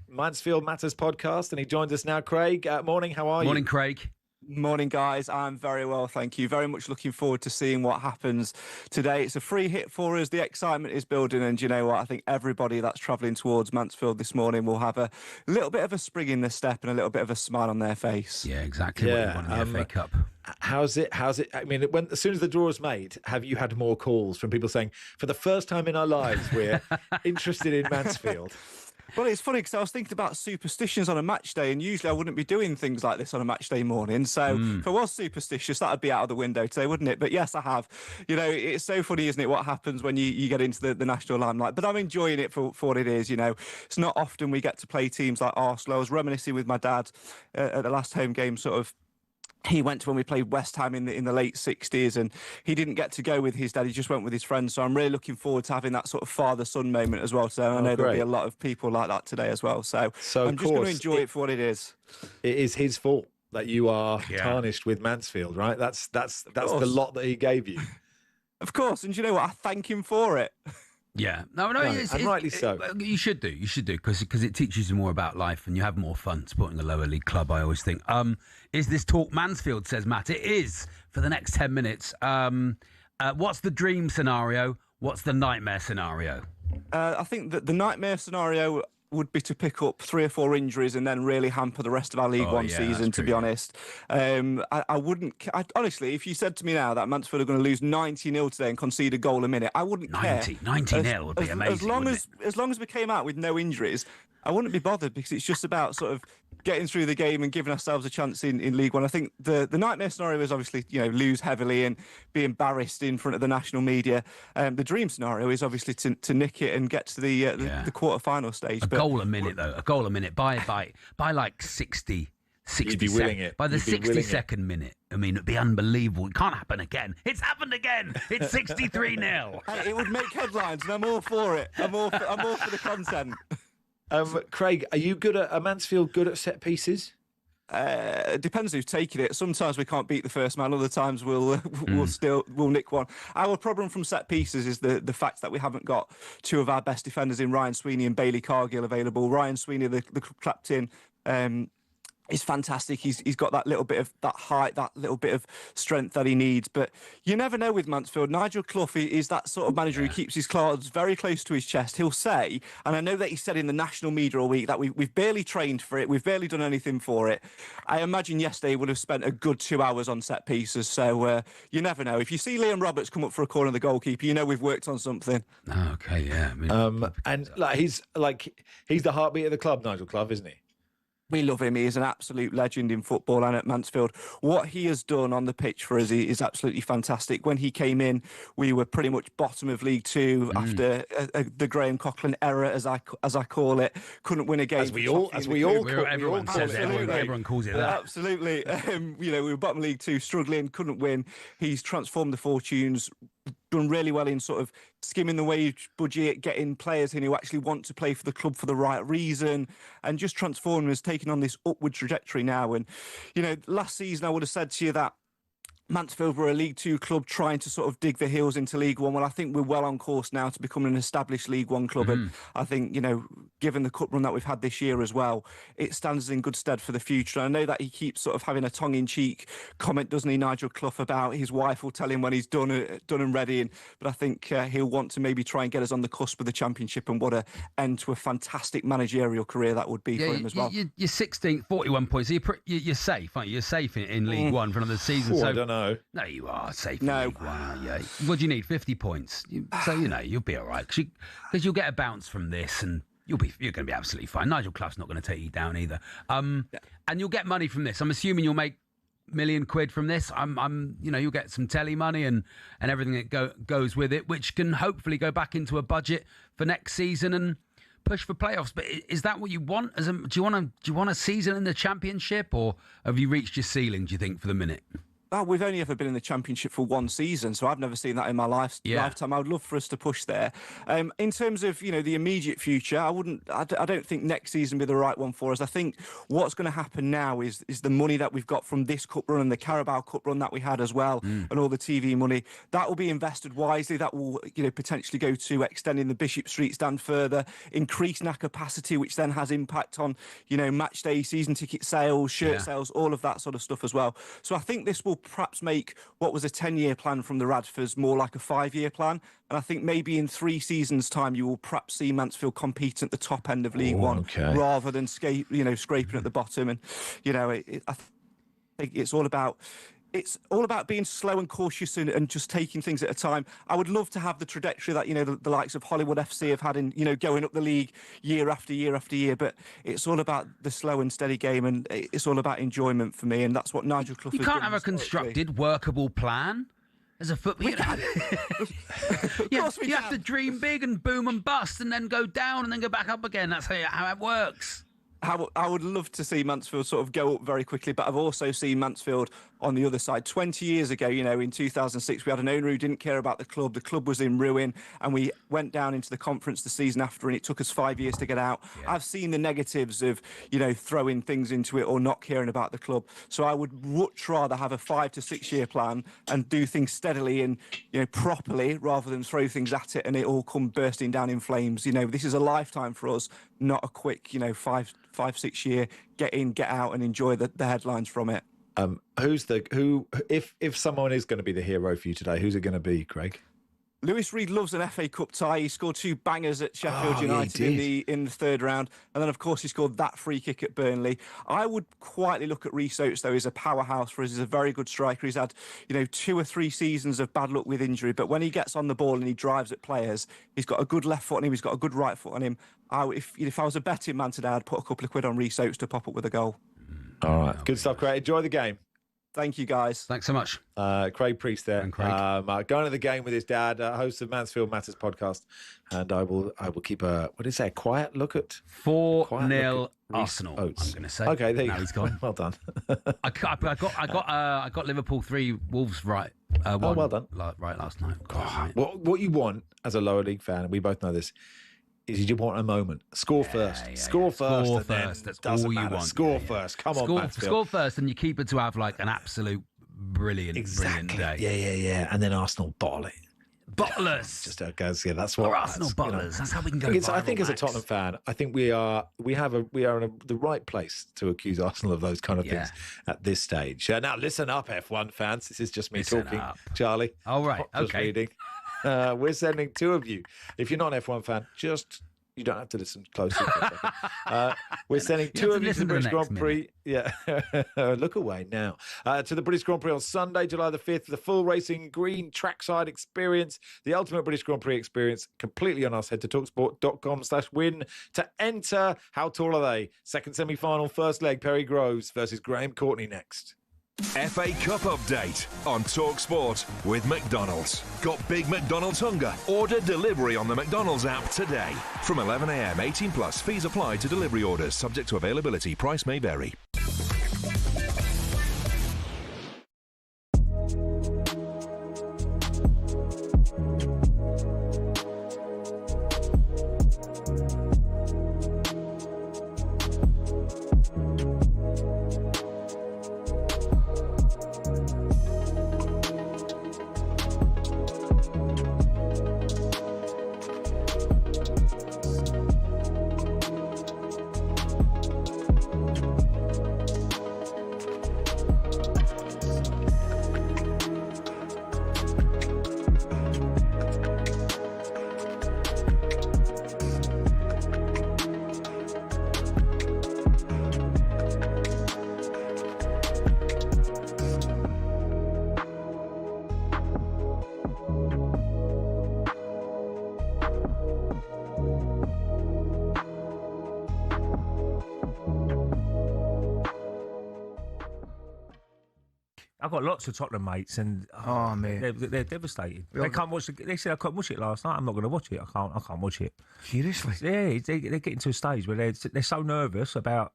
Mansfield Matters podcast, and he joins us now. Craig, morning, how are you? Morning, Craig. Morning, guys. I'm very well, thank you. Very much looking forward to seeing what happens today. It's a free hit for us. The excitement is building, and you know what? I think everybody that's travelling towards Mansfield this morning will have a little bit of a spring in their step and a little bit of a smile on their face. Yeah, exactly. What you want in the FA Cup. How's it? I mean, as soon as the draw is made, have you had more calls from people saying, for the first time in our lives, we're interested in Mansfield? Well, it's funny because I was thinking about superstitions on a match day, and usually I wouldn't be doing things like this on a match day morning. So if I was superstitious, that would be out of the window today, wouldn't it? But yes, I have. You know, it's so funny, isn't it, what happens when you get into the national limelight. But I'm enjoying it for what it is, you know. It's not often we get to play teams like Arsenal. I was reminiscing with my dad at the last home game, sort of. He went to when we played West Ham in the late 60s, and he didn't get to go with his dad. He just went with his friends. So I'm really looking forward to having that sort of father-son moment as well. So I know there'll be a lot of people like that today as well. So I'm just going to enjoy it for what it is. It is his fault that you are tarnished with Mansfield, right? That's the lot that he gave you. Of course. And you know what? I thank him for it. Yeah, no, and rightly so. You should do, because it teaches you more about life, and you have more fun supporting a lower league club. I always think. Is this talk Mansfield? Says Matt. It is for the next 10 minutes. What's the dream scenario? What's the nightmare scenario? I think that the nightmare scenario would be to pick up 3 or 4 injuries and then really hamper the rest of our League One season, to be honest. I wouldn't... honestly, if you said to me now that Mansfield are going to lose 90-0 today and concede a goal a minute, I wouldn't care. 90-0 would be amazing, as long as we came out with no injuries, I wouldn't be bothered, because it's just about sort of getting through the game and giving ourselves a chance in League One. I think the nightmare scenario is obviously, you know, lose heavily and be embarrassed in front of the national media. The dream scenario is obviously to nick it and get to the quarter-final stage. A goal a minute, though. A goal a minute by like 60 You'd be willing it. By the 62nd minute. I mean, it'd be unbelievable. It can't happen again. It's happened again. It's 63-0. It would make headlines, and I'm all for it. I'm all for the content. Craig, are you good at Mansfield? Good at set pieces? It depends who's taking it. Sometimes we can't beat the first man. Other times we'll nick one. Our problem from set pieces is the fact that we haven't got 2 of our best defenders in Ryan Sweeney and Bailey Cargill available. Ryan Sweeney, the captain, is fantastic. He's got that little bit of that height, that little bit of strength that he needs. But you never know with Mansfield. Nigel Clough is that sort of manager who keeps his cards very close to his chest. He'll say, and I know that he said in the national media all week, that we've barely trained for it. We've barely done anything for it. I imagine yesterday he would have spent a good 2 hours on set pieces. So you never know. If you see Liam Roberts come up for a corner of the goalkeeper, you know we've worked on something. Okay, yeah. I mean, and he's the heartbeat of the club, Nigel Clough, isn't he? We love him. He is an absolute legend in football and at Mansfield. What he has done on the pitch for us is absolutely fantastic. When he came in, we were pretty much bottom of League Two after the Graham Coughlin era, as I call it. Couldn't win a game. Everyone calls it that. Absolutely. We were bottom of League Two, struggling, couldn't win. He's transformed the fortunes. Done really well in sort of skimming the wage budget, getting players in who actually want to play for the club for the right reason, and just transforming us, taking on this upward trajectory now. And, last season I would have said to you that Mansfield were a League Two club trying to sort of dig their heels into League One. Well, I think we're well on course now to become an established League One club. And I think, given the cup run that we've had this year as well, it stands us in good stead for the future. And I know that he keeps sort of having a tongue-in-cheek comment, doesn't he, Nigel Clough, about his wife will tell him when he's done and ready. But I think he'll want to maybe try and get us on the cusp of the Championship, and what an end to a fantastic managerial career that would be for him as well. You're 16th, 41 points. You're safe, aren't you? You're safe in League One for another season. I don't know. No, you are safe in League One, aren't you? What do you need? 50 points. So, you'll be all right. Because you'll get a bounce from this, and you're going to be absolutely fine. Nigel Clough's not going to take you down either. And you'll get money from this. I'm assuming you'll make million quid from this. You'll get some telly money and everything that goes with it, which can hopefully go back into a budget for next season and push for playoffs. But is that what you want? Do you want a season in the Championship, or have you reached your ceiling, do you think, for the minute? Oh, we've only ever been in the Championship for one season, so I've never seen that in my lifetime. I would love for us to push there. In terms of the immediate future, I don't think next season will be the right one for us. I think what's going to happen now is the money that we've got from this cup run and the Carabao Cup run that we had as well, and all the TV money that will be invested wisely. That will potentially go to extending the Bishop Street stand further, increasing our capacity, which then has impact on match day, season ticket sales, shirt sales, all of that sort of stuff as well. So I think this will perhaps make what was a 10-year plan from the Radfords more like a 5-year plan. And I think maybe in 3 seasons' time, you will perhaps see Mansfield compete at the top end of League One rather than scraping at the bottom. And I think it's all about being slow and cautious and just taking things at a time. I would love to have the trajectory that the likes of Hollywood FC have had in going up the league year after year after year. But it's all about the slow and steady game, and it's all about enjoyment for me. And that's what Nigel Clough. You can't have a constructed, workable plan as a footballer. You have to dream big and boom and bust, and then go down and then go back up again. That's how it works. I would love to see Mansfield sort of go up very quickly, but I've also seen Mansfield on the other side. 20 years ago, in 2006, we had an owner who didn't care about the club. The club was in ruin, and we went down into the conference the season after, and it took us 5 years to get out. Yeah. I've seen the negatives of, throwing things into it or not caring about the club. So I would much rather have a 5 to 6 year plan and do things steadily and, properly, rather than throw things at it and it all come bursting down in flames. This is a lifetime for us, not a quick, 5-6 year get in, get out, and enjoy the headlines from it. If someone is going to be the hero for you today, who's it going to be, Craig? Lewis Reed loves an FA Cup tie. He scored 2 bangers at Sheffield United in the third round, and then of course he scored that free kick at Burnley. I would quietly look at Rhys Oates, though. He's a powerhouse for us. He's a very good striker. He's had 2 or 3 seasons of bad luck with injury, but when he gets on the ball and he drives at players, he's got a good left foot on him. He's got a good right foot on him. If I was a betting man today, I'd put a couple of quid on Rhys Oates to pop up with a goal. All right, good stuff, Craig. Enjoy the game. Thank you, guys. Thanks so much. Craig Priest there. And Craig. Going to the game with his dad, host of Mansfield Matters podcast. And I will keep a quiet look at 4-0 Arsenal. Oates. I'm going to say. Okay, there you go. He's gone. Well done. I got Liverpool 3, Wolves right. Well done. Right last night. What you want as a lower league fan, and we both know this, is you want a moment. Score first. Score first. That's doesn't all you matter. want. Score first. Come on, Mansfield. Score first, and you keep it to have like an absolute brilliant day. Yeah. And then Arsenal bottle it. Bottlers. Just how it goes. Yeah, that's what. We're Arsenal bottlers. That's how we can go. I think as a Tottenham fan, I think we are in the right place to accuse Arsenal of those kind of things at this stage. Now listen up, F1 fans. This is just me talking, Charlie. All right. Just reading. We're sending 2 of you. If you're not an F1 fan, you don't have to listen closely. We're sending 2 of you to the British Grand Prix. Yeah, look away now. To the British Grand Prix on Sunday, July the 5th, the full racing green trackside experience, the ultimate British Grand Prix experience, completely on us. Head to talksport.com/win to enter. How tall are they? Second semi-final, first leg, Perry Groves versus Graham Courtney next. FA Cup update on talkSPORT with McDonald's. Got big McDonald's hunger? Order delivery on the McDonald's app today. From 11 a.m. 18 plus. Fees apply to delivery orders. Subject to availability. Price may vary. I've got lots of Tottenham mates, and mate, they're devastated. They can't watch. They said I couldn't watch it last night. I'm not going to watch it. I can't watch it. Seriously? Yeah, they're getting to a stage where they're so nervous about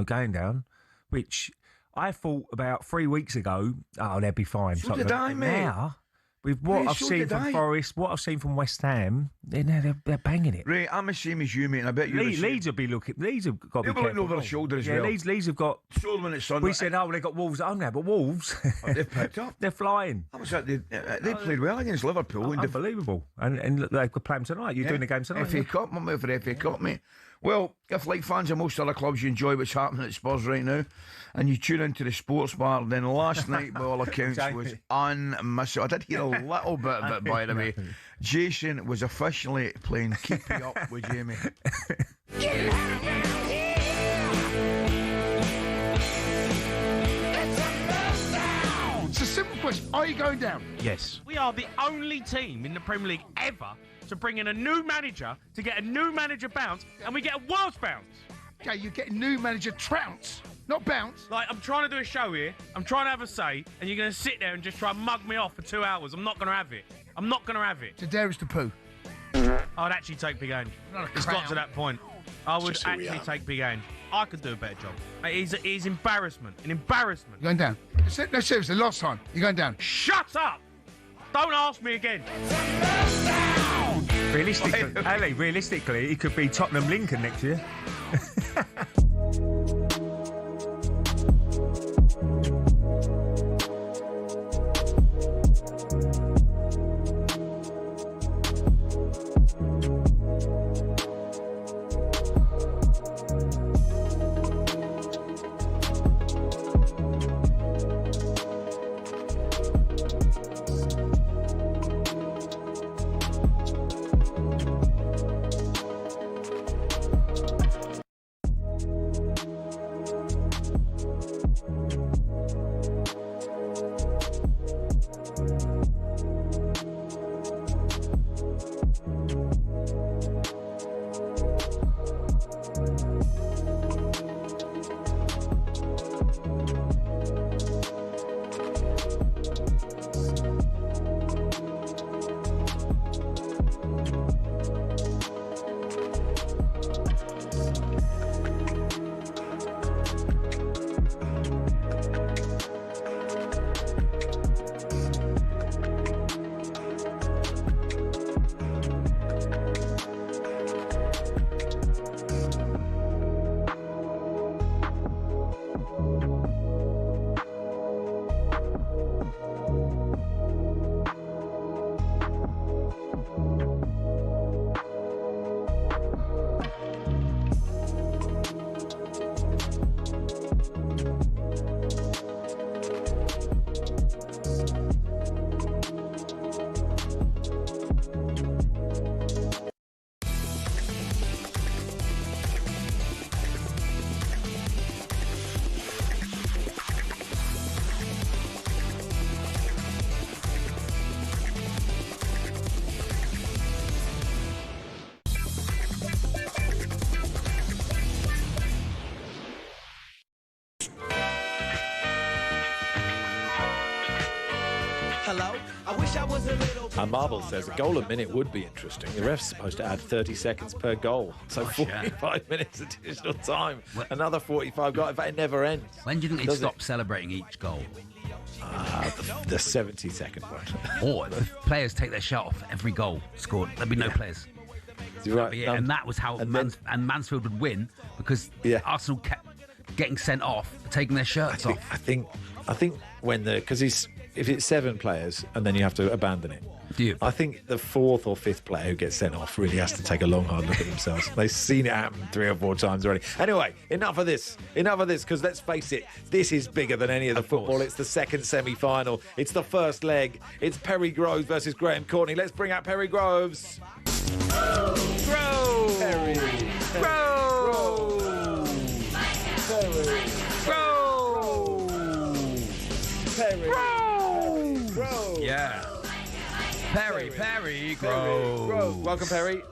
going down, which I thought about 3 weeks ago. Oh, they'd be fine. So did I, mate. Now, with what I've seen from Forest, what I've seen from West Ham, they're banging it. Right, I'm the same as you, mate, and I bet you Leeds will be looking. Leeds have got to be looking over their shoulder as well. Leeds have got. Solomon and Son. We said, they've got Wolves at home now, but Wolves, they've picked up. They're flying. I was at they played well against Liverpool. Unbelievable. And look, they've got plans tonight. You're doing the game tonight. FA Cup, I'm out for the FA Cup, mate. Well, if like fans of most other clubs, you enjoy what's happening at Spurs right now, and you tune into the sports bar, then last night, by all accounts, was unmissable. I did hear a little bit of it, by the way. Jason was officially playing Keep Me Up with Jamie. It's a simple question. Are you going down? Yes. We are the only team in the Premier League ever to bring in a new manager, to get a new manager bounce, and we get a worse bounce. Okay, you get a new manager trounce, not bounce. Like, I'm trying to do a show here, I'm trying to have a say, and you're going to sit there and just try and mug me off for 2 hours. I'm not going to have it. I'm not going to have it. So dare is to poo. I'd actually take Big Ange. It's got to that point. I would actually take Big Ange. I could do a better job. It's embarrassment. An embarrassment. You're going down. No, seriously, last time. You're going down. Shut up! Don't ask me again. Realistically, Ali, realistically, it could be Tottenham Lincoln next year. And Marble says a goal a minute would be interesting. The ref's supposed to add 30 seconds per goal. So 45 minutes additional time. Another 45 goals. In fact, it never ends. When do you think they'd stop celebrating each goal? The 70-second one. Or if players take their shirt off every goal scored, there'd be no players. You're right. And that was how Mansfield would win, because Arsenal kept getting sent off for taking their shirts off. I think when if it's 7 players and then you have to abandon it. Do you? I think the 4th or 5th player who gets sent off really has to take a long, hard look at themselves. They've seen it happen 3 or 4 times already. Anyway, enough of this, because let's face it, this is bigger than any of the football. It's the second semi-final. It's the first leg. It's Perry Groves versus Graham Courtney. Let's bring out Perry Groves. Groves! Perry. Groves! Perry. Groves! Perry. Yeah. Perry Groves. Welcome, Perry.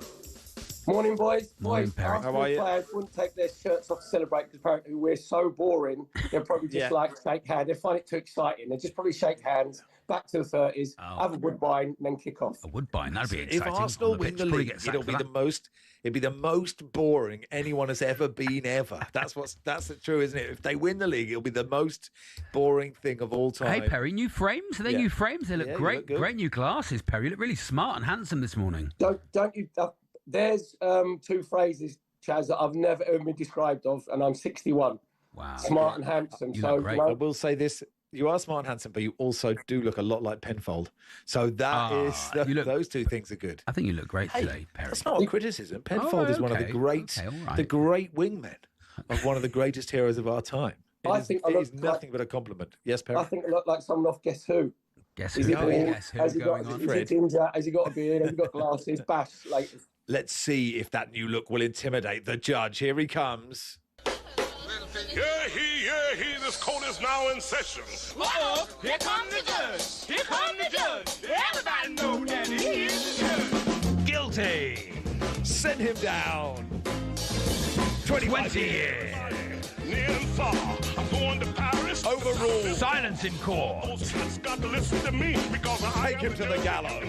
Morning, boys. Morning, boys, Perry. Arsenal How are you? players wouldn't take their shirts off to celebrate because apparently we're so boring. They'll probably just like shake hands. They find it too exciting. They just probably shake hands, back to the 30s, have a Woodbine, and then kick off. A Woodbine, that'd be If exciting. Arsenal On the win pitch. the Probably league, get sacked it'll for be that. it'd be the most boring anyone has ever been ever. That's true, isn't it? If they win the league, it'll be the most boring thing of all time. Hey, Perry, new frames? Are they new frames? They look Yeah, you great. look good. Great new glasses, Perry. You look really smart and handsome this morning. Don't you? There's two phrases, Chaz, that I've never ever been described of, and I'm 61. Wow. Smart and handsome. You so look great. I will say this. You are smart and handsome, but you also do look a lot like Penfold. So those two things are good. I think you look great today, Perry. That's not a criticism. Penfold is one of the great wingmen of one of the greatest heroes of our time. It is nothing but a compliment. Yes, Perry? I think I look like someone off Guess Who. Guess Is Who? he bald? Guess Who Has he going got, on? is he ginger? Has he got a beard? Has he got glasses? Bash, like... Let's see if that new look will intimidate the judge. Here he comes. Yeah, he, this court is now in session. Uh-oh, here come the judge. Here come the judge. Everybody know that he is the judge. Guilty. Send him down. 20 years. Near and far, I'm going to Paris. Overruled. Silence in court. It's got to listen to me because Take him to the gallows.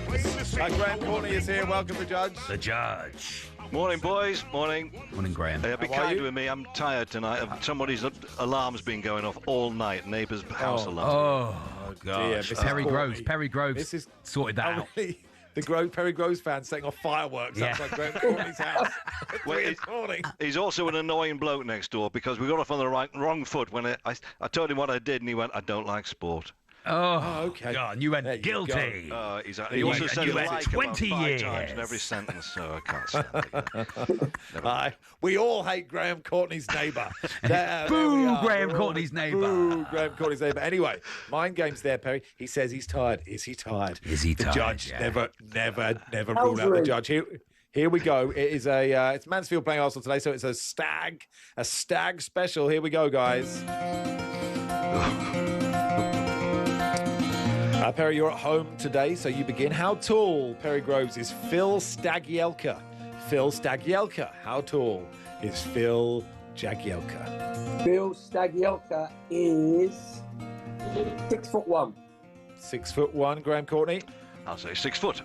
Graham Courtney is here. Welcome, the judge. The judge. Morning, boys. Morning. Morning, Graham. Be How are kind you? with me. I'm tired tonight. Somebody's alarm's been going off all night. Neighbour's house alarm. Oh, gosh. Mrs. Perry Courtney. Groves. Perry Groves sorted that out. The Perry Groves fans setting off fireworks outside Graham Courtney's house. Well, he's also an annoying bloke next door because we got off on the wrong foot when I told him what I did and he went, I don't like sport. Oh, okay. God, you went guilty. He also said you like went about 20 5 years. times in every sentence, so I can't stand it. We all hate Graham Courtney's neighbour. Boo, Graham Courtney's neighbour. Boo, Graham Courtney's neighbour. Anyway, mind games there, Perry. He says he's tired. Is he tired? Is he the tired? judge Yeah. never ruled out the judge. Here we go. It is it's Mansfield playing Arsenal today, so it's a stag special. Here we go, guys. Perry, you're at home today, so you begin. How tall, Perry Groves, is Phil Stagielka? Phil Stagielka. How tall is Phil Jagielka? Phil Stagielka is 6'1". 6'1", Graham Courtney. I'll say 6 foot.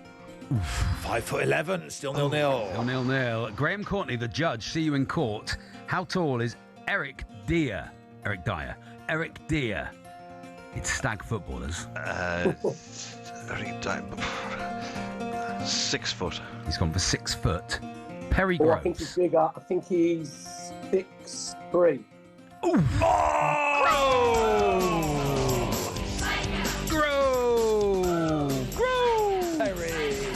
5'11", still 0-0. 0-0. Graham Courtney, the judge, see you in court. How tall is Eric Dyer? Eric Dyer. It's stag footballers. Eric Dyer. 6 foot. He's gone for 6 foot. Perry Oh, I Groves. think he's bigger. I think he's 6'3". Perry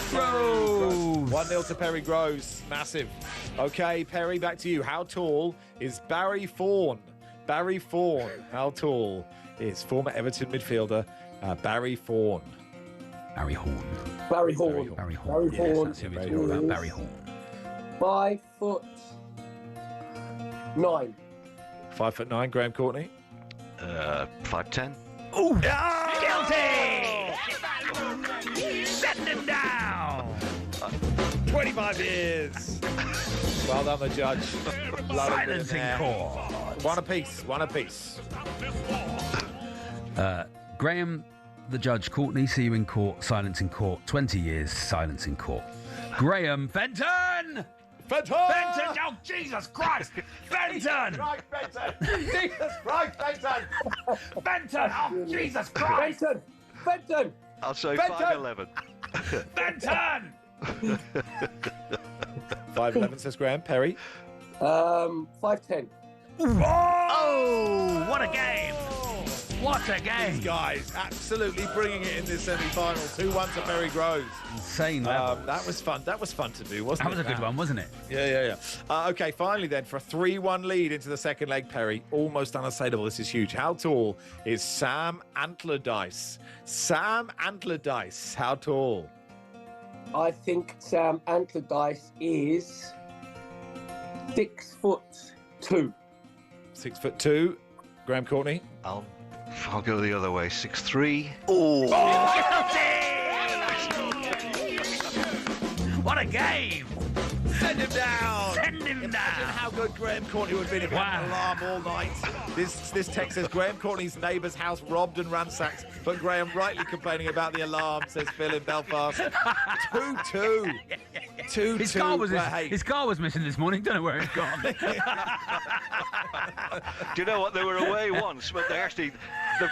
Groves. 1-0 to Perry Groves. Massive. Okay, Perry, back to you. How tall is Barry Fawn? Barry Fawn. How tall is former Everton midfielder Barry Fawn? Barry Horn. Barry Horn. Barry Horn. Barry Yes, Horn. that's who we're talking about. Barry Horn. 5'9". 5'9", Graham Courtney. 5'10". Ooh! Guilty! Send him down! 25 years. Well done, the judge. Silence in court. One apiece. Graham, the judge, Courtney, see you in court. Silence in court. 20 years. Silence in court. Graham Fenton! Fenton! Oh, Jesus Christ! Fenton! Jesus Christ, Fenton! Fenton! Oh, Jesus Christ! Fenton! I'll say Fenton! 5'11". Fenton! 5'11", says Graham. Perry. 5'10". Oh, what a game! What a game! These guys absolutely bringing it in this semi-final. 2-1 to Perry Groves. Insane. That was fun. That was fun to do, wasn't it? That was a good one, wasn't it? Yeah. Okay, finally then, for a 3-1 lead into the second leg, Perry. Almost unassailable. This is huge. How tall is Sam Antlerdice? Sam Antlerdice. How tall? I think Sam Antlerdice is 6'2". 6'2". Graham Courtney. I'll go the other way. 6'3". What a game! Send him down. Graham Courtney would have been if he had an alarm all night. This text says Graham Courtney's neighbour's house robbed and ransacked, but Graham rightly complaining about the alarm, says Phil in Belfast. 2-2. 2-2. His car was missing this morning. Don't know where it's gone. Do you know what? They were away once, but they've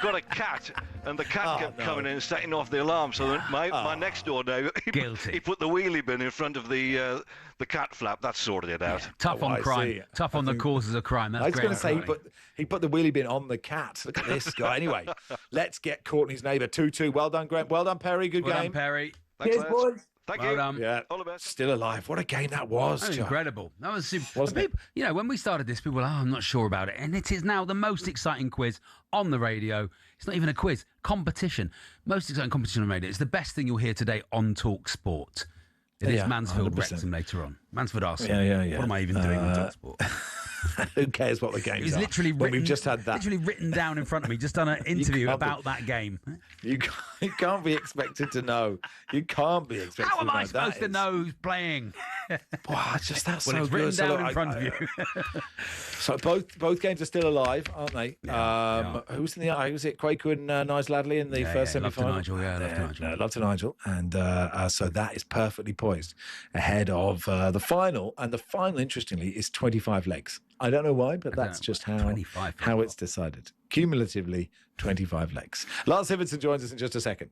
got a cat, and the cat kept coming in and setting off the alarm. So my next door now, he put the wheelie bin in front of the cat flap. That sorted it out. Tough on crime. Tough on the causes of crime. That's I was great. going to say, he put the wheelie bin on the cat. Look at this guy. Anyway, let's get Courtney's neighbour 2-2. Well done, Graham. Well done, Perry. Good Well game. done, Perry. Thanks, lads. boys. Thank Well you. done. Yeah. All the best. Still alive. What a game that was. That was John. incredible. That was super. Wasn't it? People, you know, when we started this, people were like, I'm not sure about it. And it is now the most exciting quiz on the radio. It's not even a quiz, competition. Most exciting competition on the radio. It's the best thing you'll hear today on talkSPORT. It is Mansfield 100%. Wrexham later on. Mansfield Arsenal. Yeah. What am I even doing on talkSPORT? Who cares what the games It was are? literally When written, we've just had that. literally written down in front of me. Just done an interview can't be- about that game. You can't be expected to know. You can't be expected How to am know. I supposed to know who's playing? Wow, that's Well, so it's good. written So down look, in front of you. So both games are still alive, aren't they? Who's in the? Who's it? Quaker and Nice Ladley in the first Love to semi-final. Nigel. Yeah, love to Nigel. Love to Nigel, and so that is perfectly poised ahead of the final. And the final, interestingly, is 25 legs. I don't know why, but that's just how it's decided. Cumulatively, 25 legs. Lance Hivinson joins us in just a second.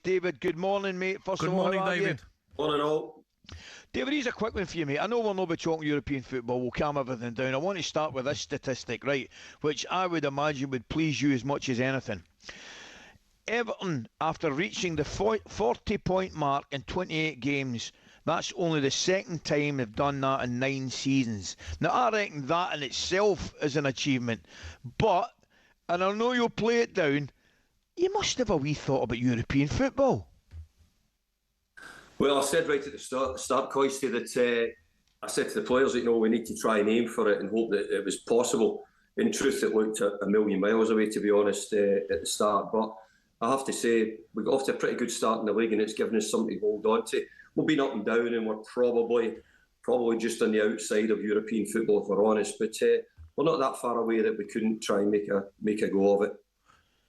David, good morning, mate. First Good of all, morning, how are David. You? Morning, all. David, here's a quick one for you, mate. I know we'll not be talking European football. We'll calm everything down. I want to start with this statistic, right, which I would imagine would please you as much as anything. Everton, after reaching the 40-point mark in 28 games, that's only the second time they've done that in 9 seasons. Now, I reckon that in itself is an achievement. But, and I know you'll play it down, you must have a wee thought about European football. Well, I said right at the start, Coisty, that I said to the players that, we need to try and aim for it and hope that it was possible. In truth, it looked a million miles away, to be honest, at the start. But I have to say, we got off to a pretty good start in the league, and it's given us something to hold on to. We've been up and down, and we're probably just on the outside of European football, if we're honest. But we're not that far away that we couldn't try and make a go of it.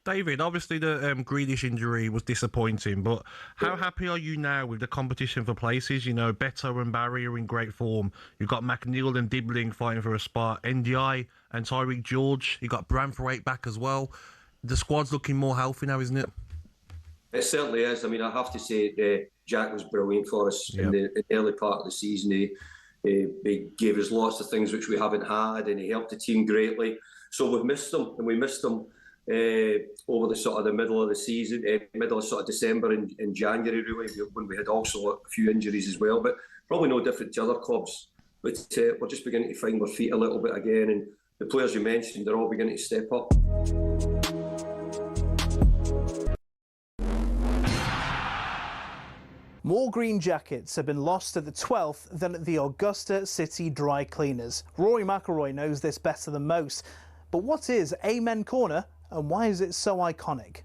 David, obviously the Grealish injury was disappointing, but how happy are you now with the competition for places? Beto and Barry are in great form. You've got McNeil and Dibbling fighting for a spot. NDI and Tyreek George. You've got Branthwaite back as well. The squad's looking more healthy now, isn't it? It certainly is. I mean, I have to say, Jack was brilliant for us in the early part of the season. He gave us lots of things which we haven't had, and he helped the team greatly. So we've missed him, and we missed him over the middle of the season, middle of December and January, really, when we had also a few injuries as well. But probably no different to other clubs. But we're just beginning to find our feet a little bit again, and the players you mentioned, they're all beginning to step up. More green jackets have been lost at the 12th than at the Augusta City Dry Cleaners. Rory McIlroy knows this better than most. But what is Amen Corner, and why is it so iconic?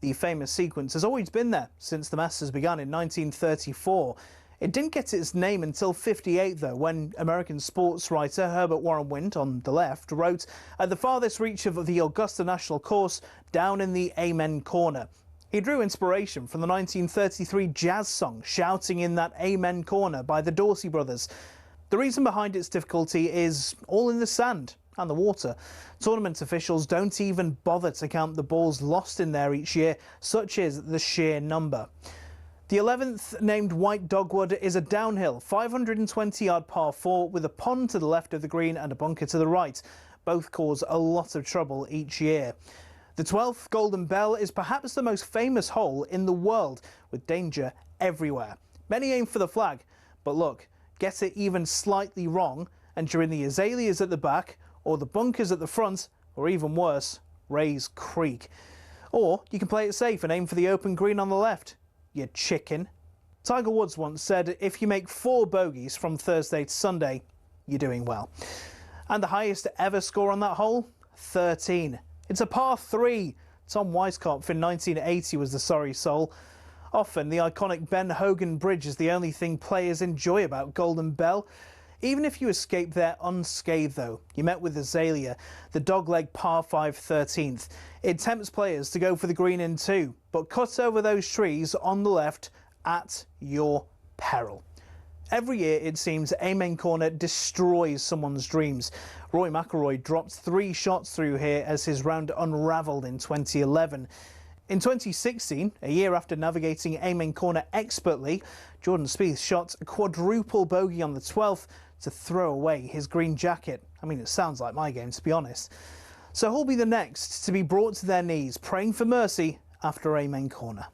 The famous sequence has always been there since the Masters began in 1934. It didn't get its name until '58, though, when American sports writer Herbert Warren Wind, on the left, wrote, "At the farthest reach of the Augusta National Course, down in the Amen Corner." He drew inspiration from the 1933 jazz song Shouting in That Amen Corner by the Dorsey Brothers. The reason behind its difficulty is all in the sand and the water. Tournament officials don't even bother to count the balls lost in there each year, such is the sheer number. The 11th, named White Dogwood, is a downhill 520-yard par 4 with a pond to the left of the green and a bunker to the right. Both cause a lot of trouble each year. The 12th, Golden Bell, is perhaps the most famous hole in the world, with danger everywhere. Many aim for the flag, but look, get it even slightly wrong, and you're in the azaleas at the back, or the bunkers at the front, or even worse, Rays Creek. Or you can play it safe and aim for the open green on the left. You chicken. Tiger Woods once said, if you make 4 bogeys from Thursday to Sunday, you're doing well. And the highest ever score on that hole? 13. It's a par 3. Tom Weiskopf in 1980 was the sorry soul. Often the iconic Ben Hogan Bridge is the only thing players enjoy about Golden Bell. Even if you escape there unscathed though, you met with Azalea, the dogleg par 5 13th. It tempts players to go for the green in 2, but cut over those trees on the left at your peril. Every year, it seems, Amen Corner destroys someone's dreams. Rory McIlroy dropped 3 shots through here as his round unravelled in 2011. In 2016, a year after navigating Amen Corner expertly, Jordan Spieth shot a quadruple bogey on the 12th to throw away his green jacket. I mean, it sounds like my game, to be honest. So who'll be the next to be brought to their knees, praying for mercy after Amen Corner?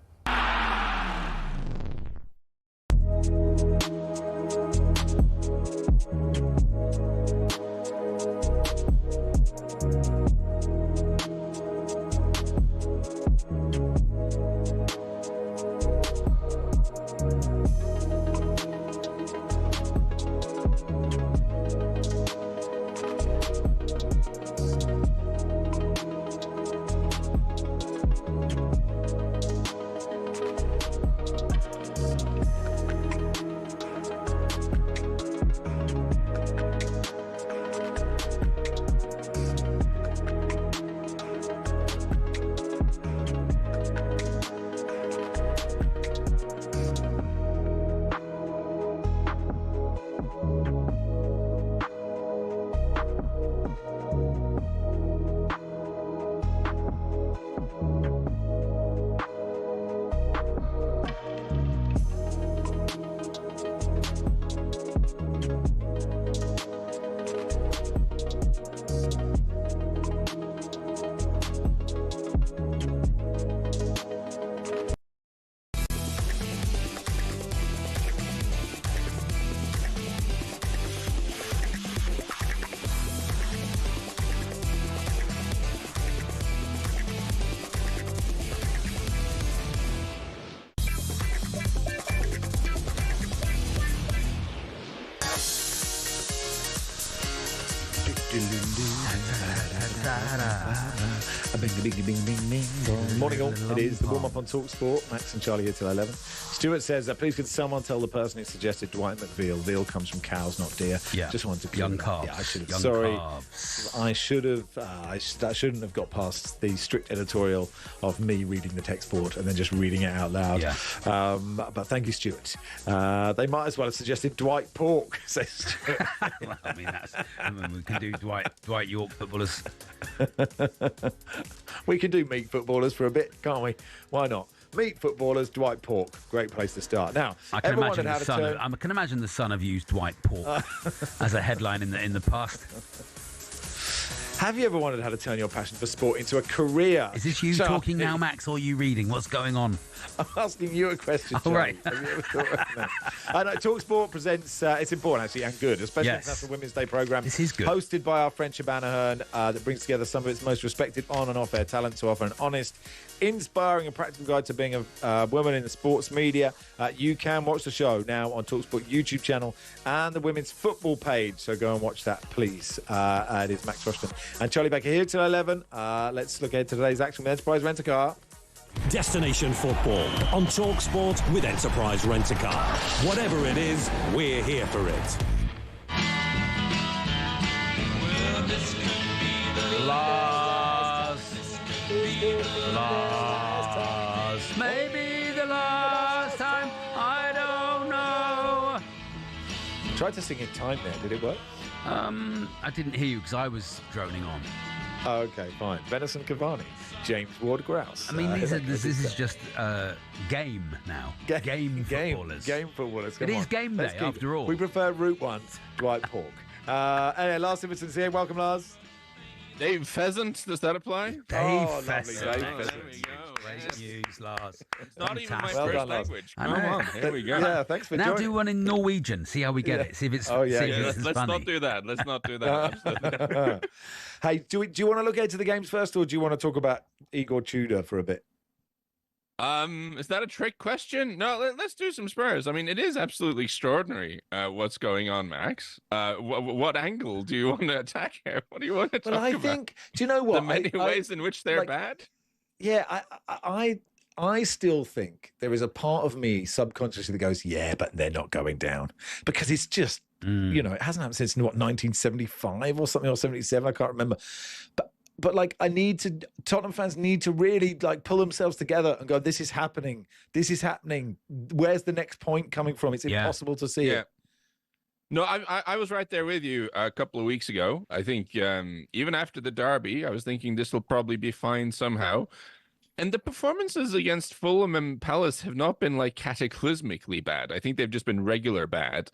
Morning all, it is the warm-up on talkSPORT. Max and Charlie here till 11. Stuart says, please could someone tell the person who suggested Dwight McVeal, veal comes from cows, not deer. Yeah. Just wanted to Young carbs. Yeah, I should have. Young Sorry. carbs. I should have. I shouldn't have got past the strict editorial of me reading the text board and then just reading it out loud. Yeah. But thank you, Stuart. They might as well have suggested Dwight Pork, says Stuart. Well, we can do Dwight York footballers. We can do meat footballers for a bit, can't we? Why not? Meat footballers, Dwight Pork. Great place to start. Now, I can everyone imagine had the had a son. turn. I can imagine the son have used Dwight Pork as a headline in the past. Have you ever wondered how to turn your passion for sport into a career? Is this you Charlie? talking now, Max, or you reading? What's going on? I'm asking you a question, Oh, Charlie. right. Have you ever thought of that? I know talkSPORT presents, it's important actually and good, a special Yes. International Women's Day programme. This is good. Hosted by our friend Shabana Hearn, that brings together some of its most respected on and off air talent to offer an honest, inspiring and practical guide to being a woman in the sports media. You can watch the show now on talkSPORT YouTube channel and the women's football page, so go and watch that, please. It is Max Rushden and Charlie Baker here till 11. Let's look ahead to today's action with Enterprise Rent-A-Car. Destination football on talkSPORT with Enterprise Rent-A-Car. Whatever it is, we're here for it. Last Tried to sing in time there. Did it work? I didn't hear you because I was droning on. Oh, okay, fine. Venison Cavani, James Ward-Grouse. I mean, this is just game now. Game footballers. Game footballers. It is game day, after all. We prefer Route 1, Dwight Pork. Anyway, Lars Simonsen's here. Welcome, Lars. Dave Pheasant, does that apply? Dave Pheasant. There we go. Great news, Lars. It's not even my Fantastic. first language. I Come know. on, here we go. Yeah, thanks for now joining. do one in Norwegian. See how we get it. See if it's. See if it's Let's funny. not do that. Let's not do that. Hey, do you want to look ahead to the games first, or do you want to talk about Igor Tudor for a bit? Is that a trick question? No, let's do some Spurs. I mean, it is absolutely extraordinary what's going on, Max. What angle do you want to attack here? What do you want to talk about? Do you know what? The many ways in which they're bad? Yeah, I still think there is a part of me subconsciously that goes, yeah, but they're not going down. Because it's just, you know, it hasn't happened since, 1975 or something, or 77, I can't remember. But like, Tottenham fans need to really like pull themselves together and go, this is happening. This is happening. Where's the next point coming from? It's impossible to see it. No, I was right there with you a couple of weeks ago. I think even after the derby, I was thinking this will probably be fine somehow. And the performances against Fulham and Palace have not been like cataclysmically bad. I think they've just been regular bad.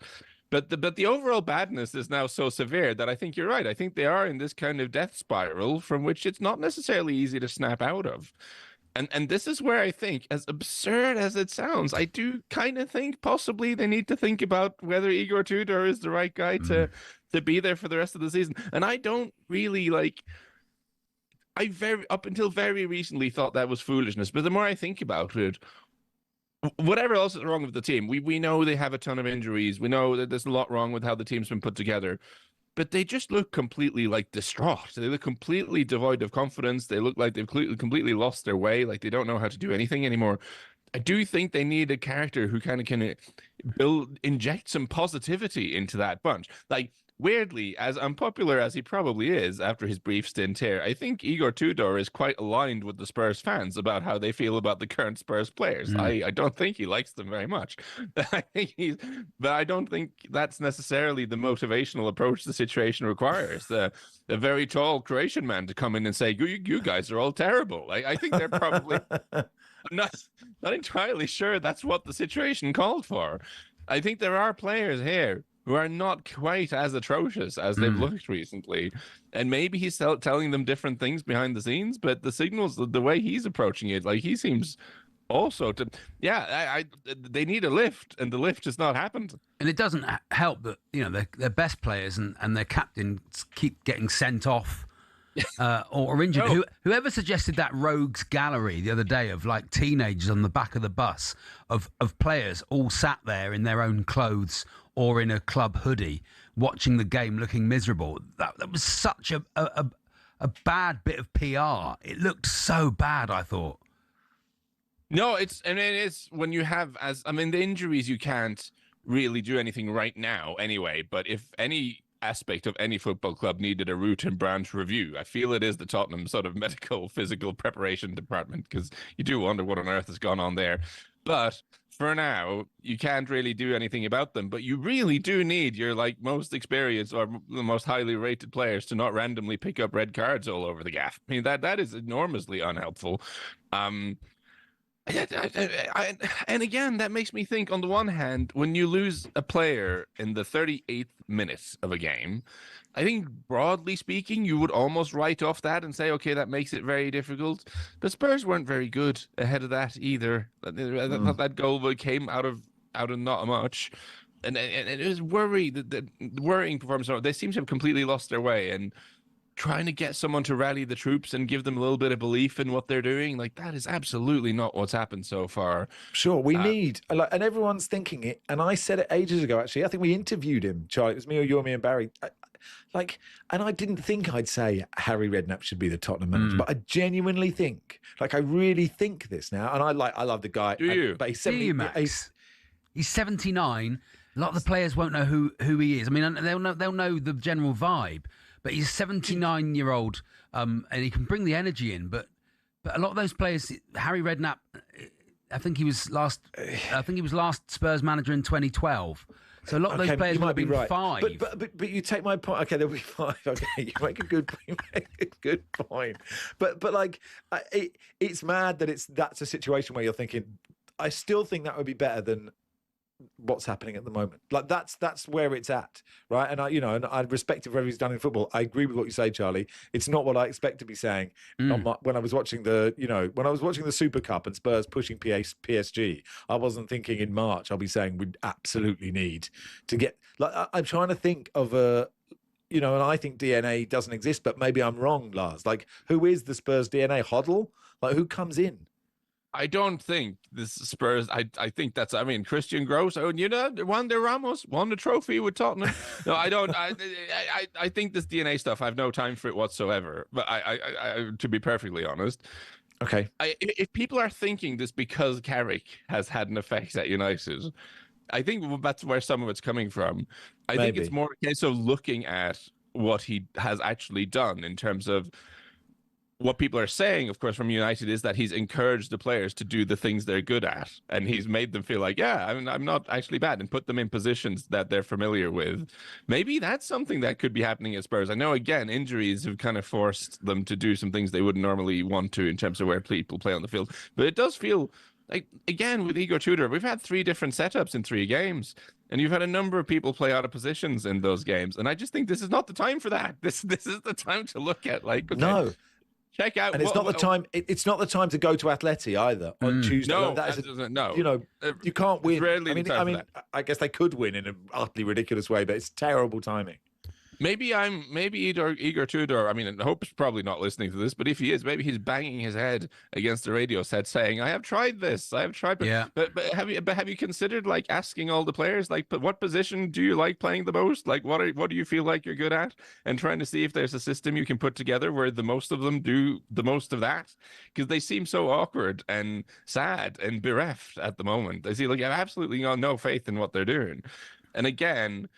But the overall badness is now so severe that I think you're right. I think they are in this kind of death spiral from which it's not necessarily easy to snap out of. And this is where I think, as absurd as it sounds, I do kind of think possibly they need to think about whether Igor Tudor is the right guy to be there for the rest of the season. And I don't really up until very recently thought that was foolishness. But the more I think about it, whatever else is wrong with the team, we know they have a ton of injuries. We know that there's a lot wrong with how the team's been put together. But they just look completely distraught. They look completely devoid of confidence. They look like they've completely lost their way. Like they don't know how to do anything anymore. I do think they need a character who kind of can inject some positivity into that bunch. Like, weirdly, as unpopular as he probably is after his brief stint here, I think Igor Tudor is quite aligned with the Spurs fans about how they feel about the current Spurs players. I don't think he likes them very much. But I don't think that's necessarily the motivational approach the situation requires. A very tall Croatian man to come in and say, you guys are all terrible. I think they're probably not entirely sure that's what the situation called for. I think there are players here who are not quite as atrocious as they've looked recently. And maybe he's telling them different things behind the scenes, but the signals, the way he's approaching it, like he seems also to, they need a lift, and the lift has not happened. And it doesn't help that, their best players and their captains keep getting sent off or injured. No. Whoever suggested that rogues gallery the other day of teenagers on the back of the bus of players all sat there in their own clothes or in a club hoodie watching the game looking miserable, that was such a bad bit of PR. It looked so bad, I thought. No, it's when you have the injuries, you can't really do anything right now anyway, but if any aspect of any football club needed a root and branch review, I feel it is the Tottenham sort of medical physical preparation department, because you do wonder what on earth has gone on there. But for now, you can't really do anything about them. But you really do need your most experienced or the most highly rated players to not randomly pick up red cards all over the gaff. I mean, that is enormously unhelpful. And again, that makes me think, on the one hand, when you lose a player in the 38th minute of a game, I think broadly speaking, you would almost write off that and say, okay, that makes it very difficult. But Spurs weren't very good ahead of that either. That goal came out of not much. And it was worrying performance. They seem to have completely lost their way, and trying to get someone to rally the troops and give them a little bit of belief in what they're doing, that is absolutely not what's happened so far. Sure, we need, and everyone's thinking it, and I said it ages ago, actually. I think we interviewed him, Charlie. It was me or you or me and Barry. And I didn't think I'd say Harry Redknapp should be the Tottenham manager, but I genuinely think, I really think this now, and I love the guy. Do you? But he's Do you, Max? He's 79. A lot of the players won't know who he is. I mean, they'll know the general vibe. But he's a 79-year-old, and he can bring the energy in. But a lot of those players, Harry Redknapp, I think he was last Spurs manager in 2012. So a lot of those players you might might be have been right. 5. But you take my point. Okay, there'll be 5. Okay, you make a good point. But like, it's mad that that's a situation where you're thinking. I still think that would be better than what's happening at the moment. Like that's where it's at, right? And I respect whatever he's done in football. I agree with what you say, Charlie. It's not what I expect to be saying. When I was watching the Super Cup and Spurs pushing PSG, I wasn't thinking in March I'll be saying we absolutely need to get. Like I'm trying to think of a. And I think DNA doesn't exist, but maybe I'm wrong, Lars. Like, who is the Spurs DNA? Hoddle? Like, who comes in? I don't think this Spurs. I think that's. I mean, Christian Gross. Juan de Ramos won the trophy with Tottenham. No, I don't. I think this DNA stuff. I have no time for it whatsoever. But I to be perfectly honest. Okay. If people are thinking this because Carrick has had an effect at United, I think that's where some of it's coming from. I think it's more a case of looking at what he has actually done in terms of. What people are saying, of course, from United is that he's encouraged the players to do the things they're good at. And he's made them feel like, I'm not actually bad, and put them in positions that they're familiar with. Maybe that's something that could be happening at Spurs. I know, again, injuries have kind of forced them to do some things they wouldn't normally want to in terms of where people play on the field. But it does feel like, again, with Igor Tudor, we've had 3 different setups in 3 games. And you've had a number of people play out of positions in those games. And I just think this is not the time for that. This is the time to look at, like, okay, no. Check out, and it's not the time. It's not the time to go to Atleti either on Tuesday. No, no. You can't win. I mean, I guess they could win in an utterly ridiculous way, but it's terrible timing. Maybe Igor Tudor. I mean, I hope he's probably not listening to this, but if he is, maybe he's banging his head against the radio set, saying, "I have tried this. I have tried." But, yeah. But have you considered like asking all the players, like, but what position do you like playing the most? Like, what do you feel like you're good at? And trying to see if there's a system you can put together where the most of them do the most of that, because they seem so awkward and sad and bereft at the moment. They see like I have absolutely no faith in what they're doing, and again.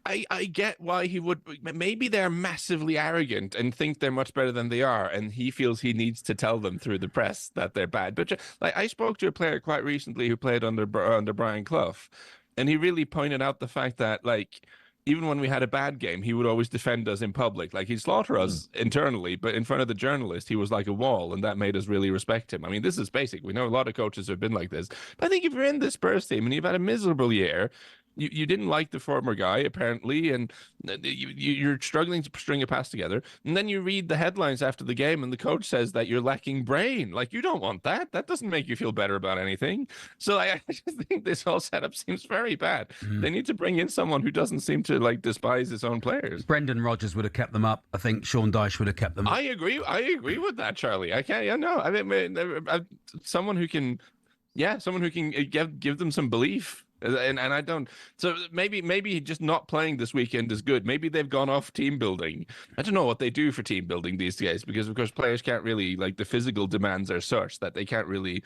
I get why he would. Maybe they're massively arrogant and think they're much better than they are, and he feels he needs to tell them through the press that they're bad. But like, I spoke to a player quite recently who played under Brian Clough, and he really pointed out the fact that, like, even when we had a bad game, he would always defend us in public. Like, he'd slaughter us internally, but in front of the journalist, he was like a wall, and that made us really respect him. I mean, this is basic. We know a lot of coaches have been like this. But I think if you're in this Spurs team and you've had a miserable year, you didn't like the former guy, apparently, and you're struggling to string a pass together. And then you read the headlines after the game, and the coach says that you're lacking brain. Like, you don't want that. That doesn't make you feel better about anything. So I just think this whole setup seems very bad. They need to bring in someone who doesn't seem to, like, despise his own players. Brendan Rodgers would have kept them up. I think Sean Dyche would have kept them up. I agree with that, Charlie. I mean, someone who can give them some belief. And I don't. So maybe just not playing this weekend is good. Maybe they've gone off team building. I don't know what they do for team building these days, because of course players can't really, like, the physical demands are such that they can't really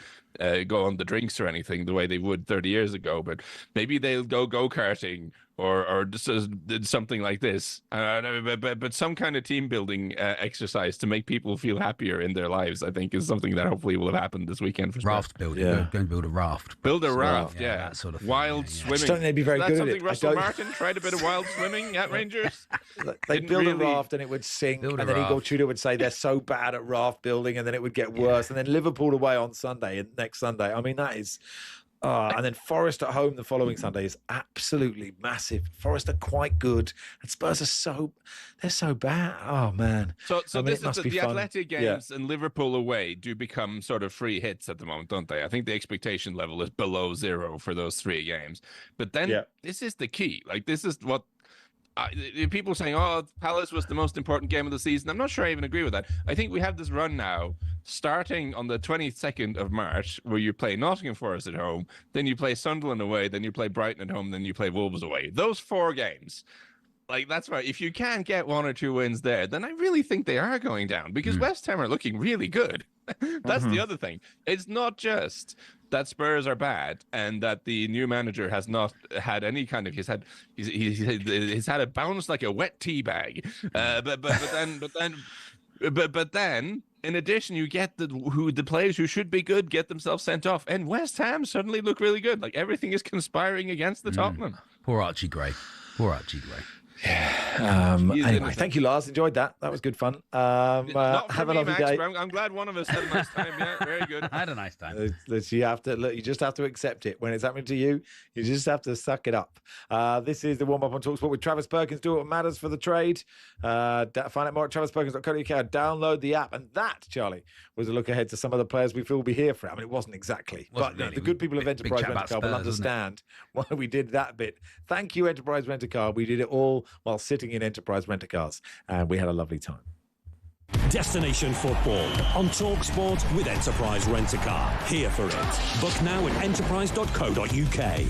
go on the drinks or anything the way they would 30 years ago. But maybe they'll go karting or just something like this. But some kind of team building exercise to make people feel happier in their lives, I think, is something that hopefully will have happened this weekend for Spurs. Raft building. Yeah. Going to build a raft. Build a raft, yeah. That sort of wild swimming. I just don't think they'd be very good at it. Something Russell Martin tried a bit of wild swimming at Rangers. They'd build a raft and it would sink, and then Igor Tudor would say they're so bad at raft building, and then it would get worse. And then Liverpool away on Sunday and next Sunday. I mean, that is. And then Forest at home the following Sunday is absolutely massive. Forest are quite good, and Spurs are they're so bad. Oh man! So I mean, this is the Athletic games and Liverpool away do become sort of free hits at the moment, don't they? I think the expectation level is below 0 for those 3 games. But then this is the key. Like, this is what. People saying, "Oh, Palace was the most important game of the season." I'm not sure I even agree with that. I think we have this run now, starting on the 22nd of March, where you play Nottingham Forest at home, then you play Sunderland away, then you play Brighton at home, then you play Wolves away. Those 4 games. Like, that's right. If you can't get 1 or 2 wins there, then I really think they are going down, because West Ham are looking really good. That's the other thing. It's not just that Spurs are bad and that the new manager has not had any kind of he's had it bounced like a wet tea bag. But then in addition, you get the players who should be good get themselves sent off, and West Ham suddenly look really good. Like everything is conspiring against the Tottenham. Poor Archie Gray. Poor Archie Gray. Anyway, thank you, Lars. Enjoyed that. That was good fun. Not for Have a me, lovely Max, day. but I'm glad one of us had a nice time. Yeah, very good. I had a nice time. You have to look. You just have to accept it when it's happening to you. You just have to suck it up. This is the warm up on talkSPORT with Travis Perkins. Do what matters for the trade. Find out more at travisperkins.co.uk. Download the app, and that, Charlie, was a look ahead to some of the players we feel will be here for. I mean, it wasn't exactly, but really. the good people of Big Enterprise chat about Rent-A-Car will Spurs, wasn't it? understand why we did that bit. Thank you, Enterprise Rent-A-Car. We did it all while sitting in Enterprise Rent-A-Cars, and we had a lovely time. Destination Football on talkSPORT with Enterprise Rent-A-Car. Here for it. Book now at enterprise.co.uk.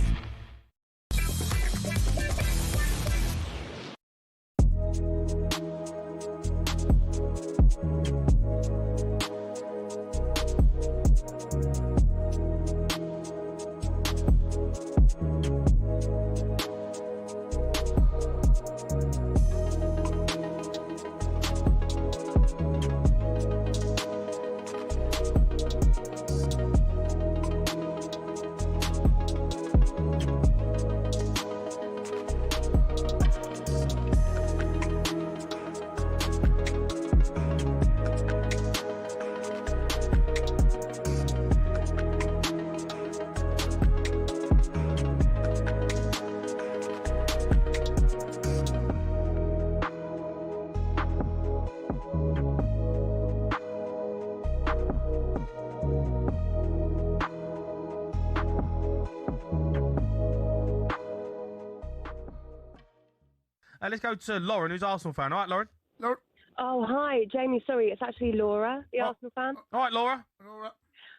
Let's go to Lauren, who's Arsenal fan. All right, Lauren? Lauren? Oh, hi, Jamie. Sorry, it's actually Laura, the Arsenal fan. All right, Laura.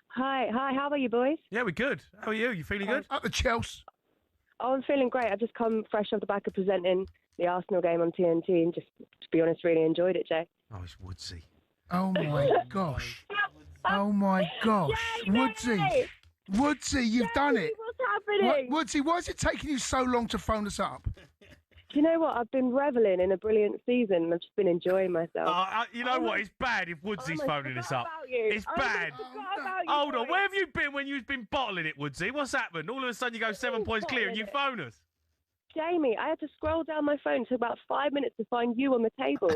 Hi, how are you, boys? Yeah, we're good. How are you? You feeling good? Up the Chelsea. Oh, I'm feeling great. I've just come fresh off the back of presenting the Arsenal game on TNT and just, to be honest, really enjoyed it, Jay. Oh, it's Woodsy. Oh, my gosh. Oh, my gosh. Woodsy. Woodsy, you've done it. What's happening? Woodsy, why is it taking you so long to phone us up? Do you know what? I've been revelling in a brilliant season. I've just been enjoying myself. You know what? It's bad if Woodsy's phoning us up. It's I bad. forgot about you, Hold on. boys. Where have you been when you've been bottling it, Woodsy? What's happened? All of a sudden you go 7 points clear and you phone us. Jamie, I had to scroll down my phone. It took about 5 minutes to find you on the table.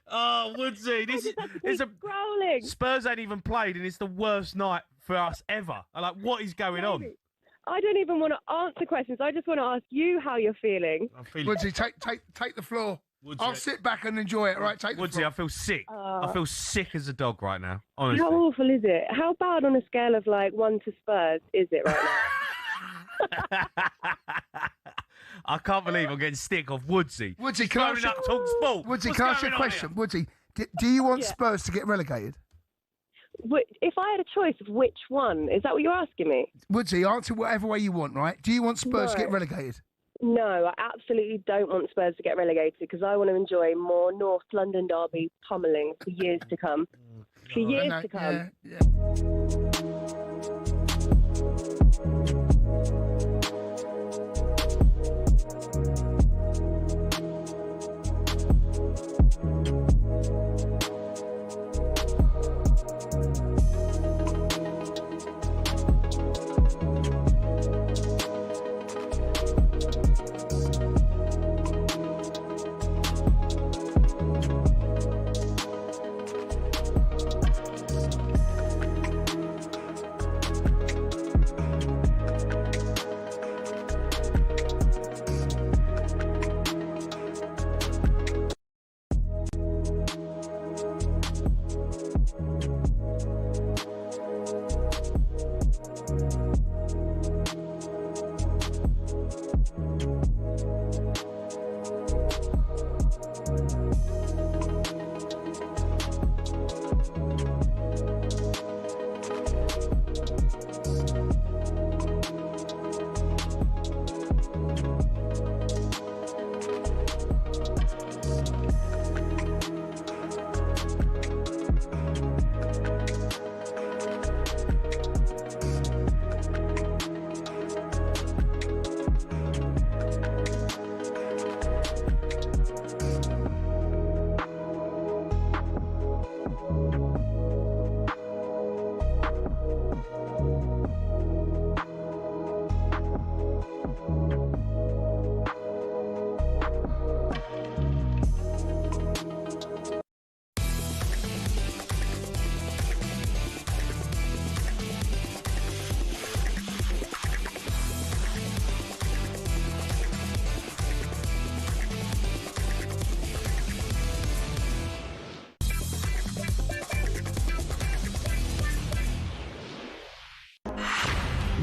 Oh, Woodsy, this is a scrolling. Spurs ain't even played, and it's the worst night for us ever. I'm like, what is going on? I don't even want to answer questions. I just want to ask you how you're feeling. Woodsy, take the floor. Woodsy. I'll sit back and enjoy it. All right, take the Woodsy, floor. I feel sick. I feel sick as a dog right now, honestly. How awful is it? How bad on a scale of like 1 to Spurs is it right now? I can't believe I'm getting stick off Woodsy. Woodsy, can I Phoning ask up talkSPORT. Woodsy, What's can I ask you going a on question? here? Woodsy, do you want Yeah. Spurs to get relegated? If I had a choice of which one, is that what you're asking me? Woodsy, answer whatever way you want, right? Do you want Spurs to No. get relegated? No, I absolutely don't want Spurs to get relegated because I want to enjoy more North London derby pummeling for years to come. For years to come.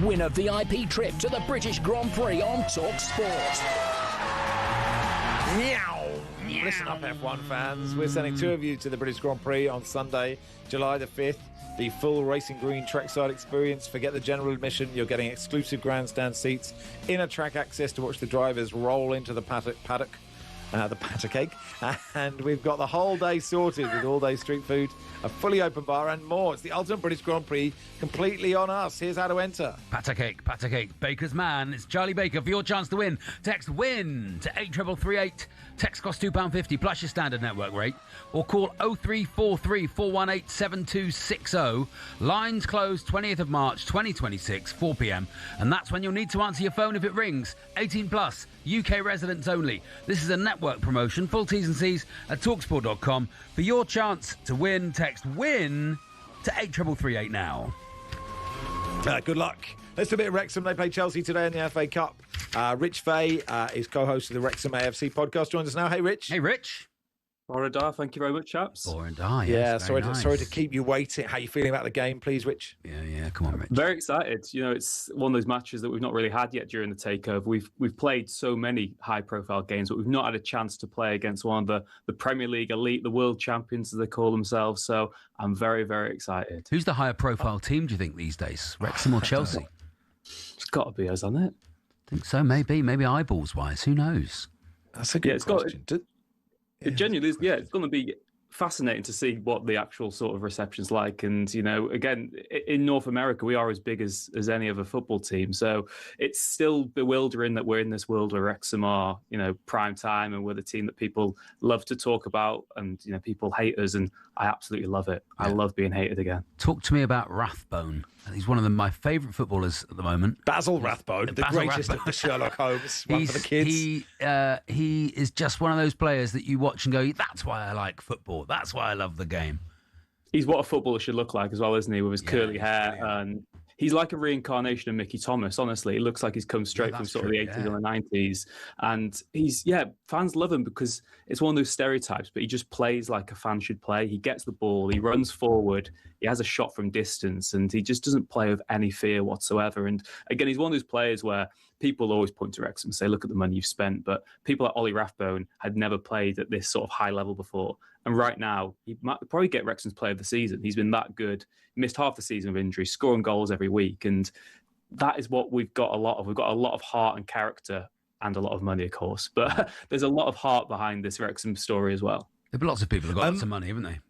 Win a VIP trip to the British Grand Prix on talkSPORT. Meow. Listen up, F1 fans. We're sending two of you to the British Grand Prix on Sunday, July the 5th. The full Racing Green trackside experience. Forget the general admission. You're getting exclusive grandstand seats, inner track access to watch the drivers roll into the paddock, the patter cake. And we've got the whole day sorted with all-day street food, a fully open bar and more. It's the ultimate British Grand Prix, completely on us. Here's how to enter. Patter cake, Baker's man. It's Charlie Baker for your chance to win. Text WIN to 83338. Text costs £2.50 plus your standard network rate. Or call 0343 418 7260. Lines closed 20th of March 2026, 4 p.m. And that's when you'll need to answer your phone if it rings. 18 plus, UK residents only. This is a network promotion. Full T's and C's at talksport.com. For your chance to win, text WIN to 83338 now. Good luck. Let's do a bit of Wrexham. They play Chelsea today in the FA Cup. Rich Fay is co-host of the Wrexham AFC podcast. Joins us now. Hey, Rich. Hey, Rich. Boradar, thank you very much, chaps. Boradar, yeah. Sorry to keep you waiting. How are you feeling about the game, please, Rich? Yeah. Come on, Rich. Very excited. You know, it's one of those matches that we've not really had yet during the takeover. We've played so many high-profile games, but we've not had a chance to play against one of the Premier League elite, the world champions, as they call themselves. So I'm very, very excited. Who's the higher-profile team, do you think, these days? Wrexham or Chelsea? It's got to be us, hasn't it? I think so. Maybe eyeballs-wise. Who knows? That's a good question. It genuinely is. Yeah, it's going to be fascinating to see what the actual sort of reception's like. And, you know, again, in North America, we are as big as any other football team. So it's still bewildering that we're in this world where Wrexham are, you know, prime time, and we're the team that people love to talk about, and, you know, people hate us. And I absolutely love it. Yeah. I love being hated again. Talk to me about Rathbone. He's one of my favourite footballers at the moment. Basil Rathbone, the greatest of the Sherlock Holmes, one for the kids. He is just one of those players that you watch and go, that's why I like football. That's why I love the game. He's what a footballer should look like as well, isn't he? With his curly hair. And he's like a reincarnation of Mickey Thomas, honestly. It looks like he's come straight from sort of the 80s and the 90s. And fans love him because it's one of those stereotypes, but he just plays like a fan should play. He gets the ball, he runs forward, he has a shot from distance, and he just doesn't play with any fear whatsoever. And again, he's one of those players where people always point to Wrexham and say, look at the money you've spent. But people like Ollie Rathbone had never played at this sort of high level before. And right now, he might probably get Wrexham's player of the season. He's been that good. He missed half the season of injury, scoring goals every week. And that is what we've got a lot of. We've got a lot of heart and character and a lot of money, of course. But there's a lot of heart behind this Wrexham story as well. There are lots of people who've got lots of money, haven't they?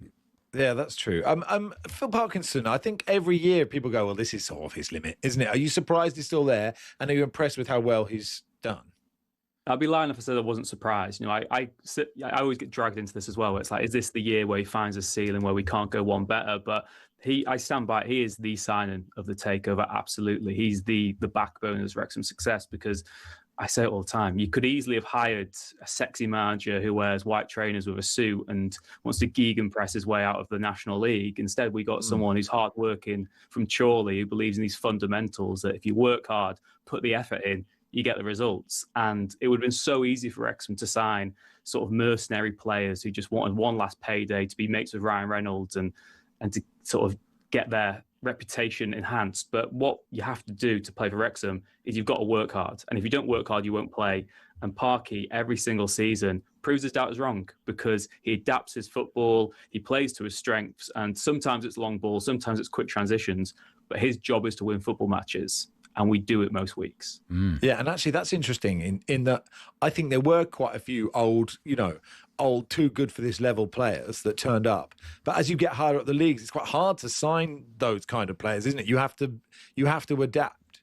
Yeah, that's true. Phil Parkinson, I think every year people go, well, this is sort of his limit, isn't it? Are you surprised he's still there? And are you impressed with how well he's done? I'd be lying if I said I wasn't surprised. You know, I always get dragged into this as well. It's like, is this the year where he finds a ceiling where we can't go one better? But I stand by it. He is the signing of the takeover. Absolutely. He's the backbone of Wrexham's success, because I say it all the time. You could easily have hired a sexy manager who wears white trainers with a suit and wants to gegenpress his way out of the National League. Instead, we got someone who's hardworking from Chorley, who believes in these fundamentals, that if you work hard, put the effort in, you get the results. And it would have been so easy for Wrexham to sign sort of mercenary players who just wanted one last payday to be mates with Ryan Reynolds and to sort of get their reputation enhanced. But what you have to do to play for Wrexham is you've got to work hard. And if you don't work hard, you won't play. And Parky, every single season, proves his doubters wrong, because he adapts his football, he plays to his strengths, and sometimes it's long balls, sometimes it's quick transitions. But his job is to win football matches. And we do it most weeks. Yeah, and actually that's interesting in that I think there were quite a few old, too good for this level players that turned up. But as you get higher up the leagues, it's quite hard to sign those kind of players, isn't it? You have to adapt.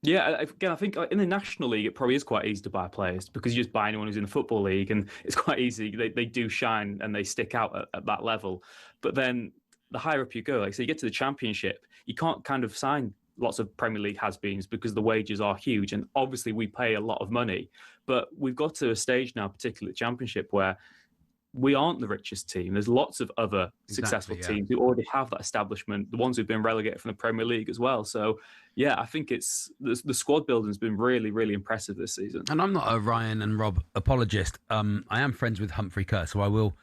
Yeah, again, I think in the National League, it probably is quite easy to buy players, because you just buy anyone who's in the Football League, and it's quite easy. They do shine and they stick out at that level. But then the higher up you go, like, so you get to the Championship, you can't kind of sign lots of Premier League has-beens because the wages are huge. And obviously we pay a lot of money, but we've got to a stage now, particularly the Championship, where we aren't the richest team. There's lots of other successful teams who already have that establishment, the ones who've been relegated from the Premier League as well. So, yeah, I think it's the squad building has been really, really impressive this season. And I'm not a Ryan and Rob apologist. I am friends with Humphrey Kerr, so I will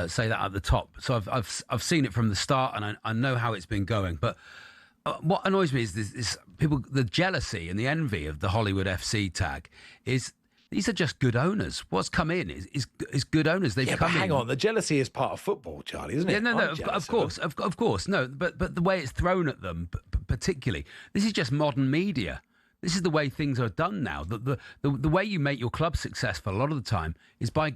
say that at the top. So I've seen it from the start, and I know how it's been going. But What annoys me is this people, the jealousy and the envy of the Hollywood FC tag is. These are just good owners. What's come in is good owners. They've come hang in. on, the jealousy is part of football, Charlie, isn't it? Yeah, no, I'm of course, no. But the way it's thrown at them, particularly, this is just modern media. This is the way things are done now. The way you make your club successful a lot of the time is by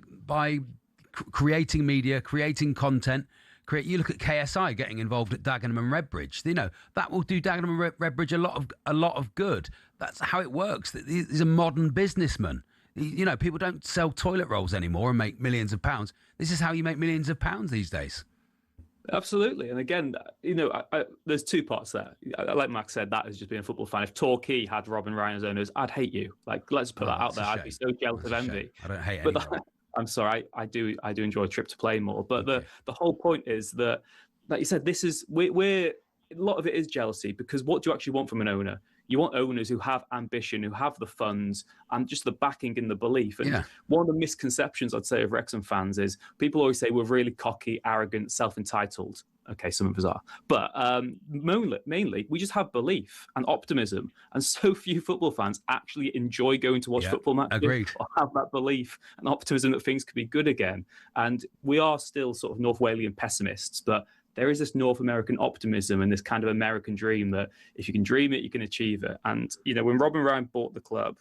creating media, creating content. You look at KSI getting involved at Dagenham and Redbridge. You know that will do Dagenham and Redbridge a lot of good. That's how it works. These are modern businessmen. You know, people don't sell toilet rolls anymore and make millions of pounds. This is how you make millions of pounds these days. Absolutely. And again, you know, there's two parts there. Like Max said, that has just been a football fan. If Torquay had Robin Ryan as owners, I'd hate you. Like, let's put that out there. I'd be so jealous of envy. I don't hate but anyone. I'm sorry, I do enjoy a trip to play more. But the whole point is that, like you said, we're a lot of it is jealousy, because what do you actually want from an owner? You want owners who have ambition, who have the funds and just the backing and the belief. And one of the misconceptions, I'd say, of Wrexham fans is people always say we're really cocky, arrogant, self-entitled. Okay, some of us are. But mainly, we just have belief and optimism. And so few football fans actually enjoy going to watch football matches. Agreed. Or have that belief and optimism that things could be good again. And we are still sort of North Walian pessimists, but there is this North American optimism and this kind of American dream that if you can dream it, you can achieve it. And, you know, when Robin Ryan bought the club,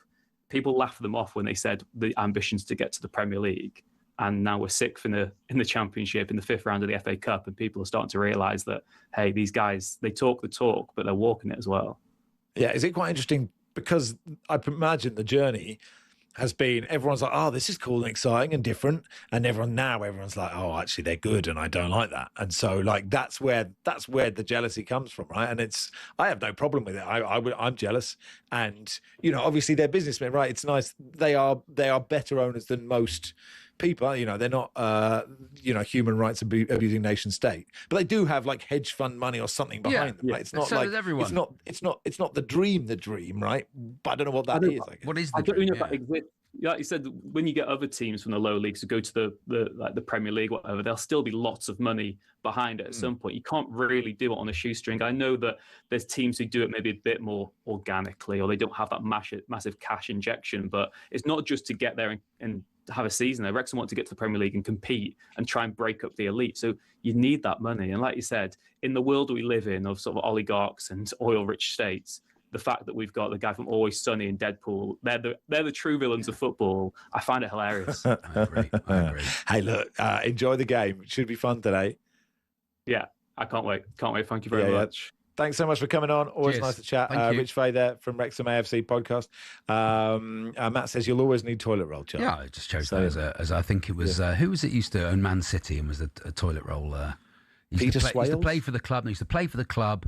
people laughed them off when they said the ambitions to get to the Premier League. And now we're sixth in the Championship, in the fifth round of the FA Cup, and people are starting to realise that, hey, these guys, they talk the talk, but they're walking it as well. Yeah, is it quite interesting? Because I imagine the journey has been, everyone's like, oh, this is cool and exciting and different, and everyone's like, oh, actually they're good and I don't like that. And so like that's where the jealousy comes from, right? And I have no problem with it. I'm jealous, and you know, obviously they're businessmen, right? It's nice, they are better owners than most people. You know, they're not human rights abusing nation state, but they do have like hedge fund money or something behind them, right? It's not so like does everyone. it's not the dream, right? But I don't know what that is. What is the I don't dream? know if that exists. Like you said, when you get other teams from the lower leagues to go to the Premier League, whatever, there'll still be lots of money behind it at some point. You can't really do it on a shoestring. I know that there's teams who do it maybe a bit more organically, or they don't have that massive cash injection. But it's not just to get there and have a season there. Wrexham want to get to the Premier League and compete and try and break up the elite. So you need that money. And like you said, in the world we live in of sort of oligarchs and oil-rich states, the fact that we've got the guy from Always Sunny and Deadpool, they're the true villains of football. I find it hilarious. I agree. Hey, look, enjoy the game. It should be fun today. Yeah, I can't wait. Thank you very much. Thanks so much for coming on. Always Cheers. nice to chat. Thank you. Rich Fay there from Wrexham AFC podcast. Matt says you'll always need toilet roll, Charlie. Yeah, I just chose that as I think it was. Who was it used to own Man City and was a toilet roll? Peter He used to Swales? play for the club. And he used to play for the club,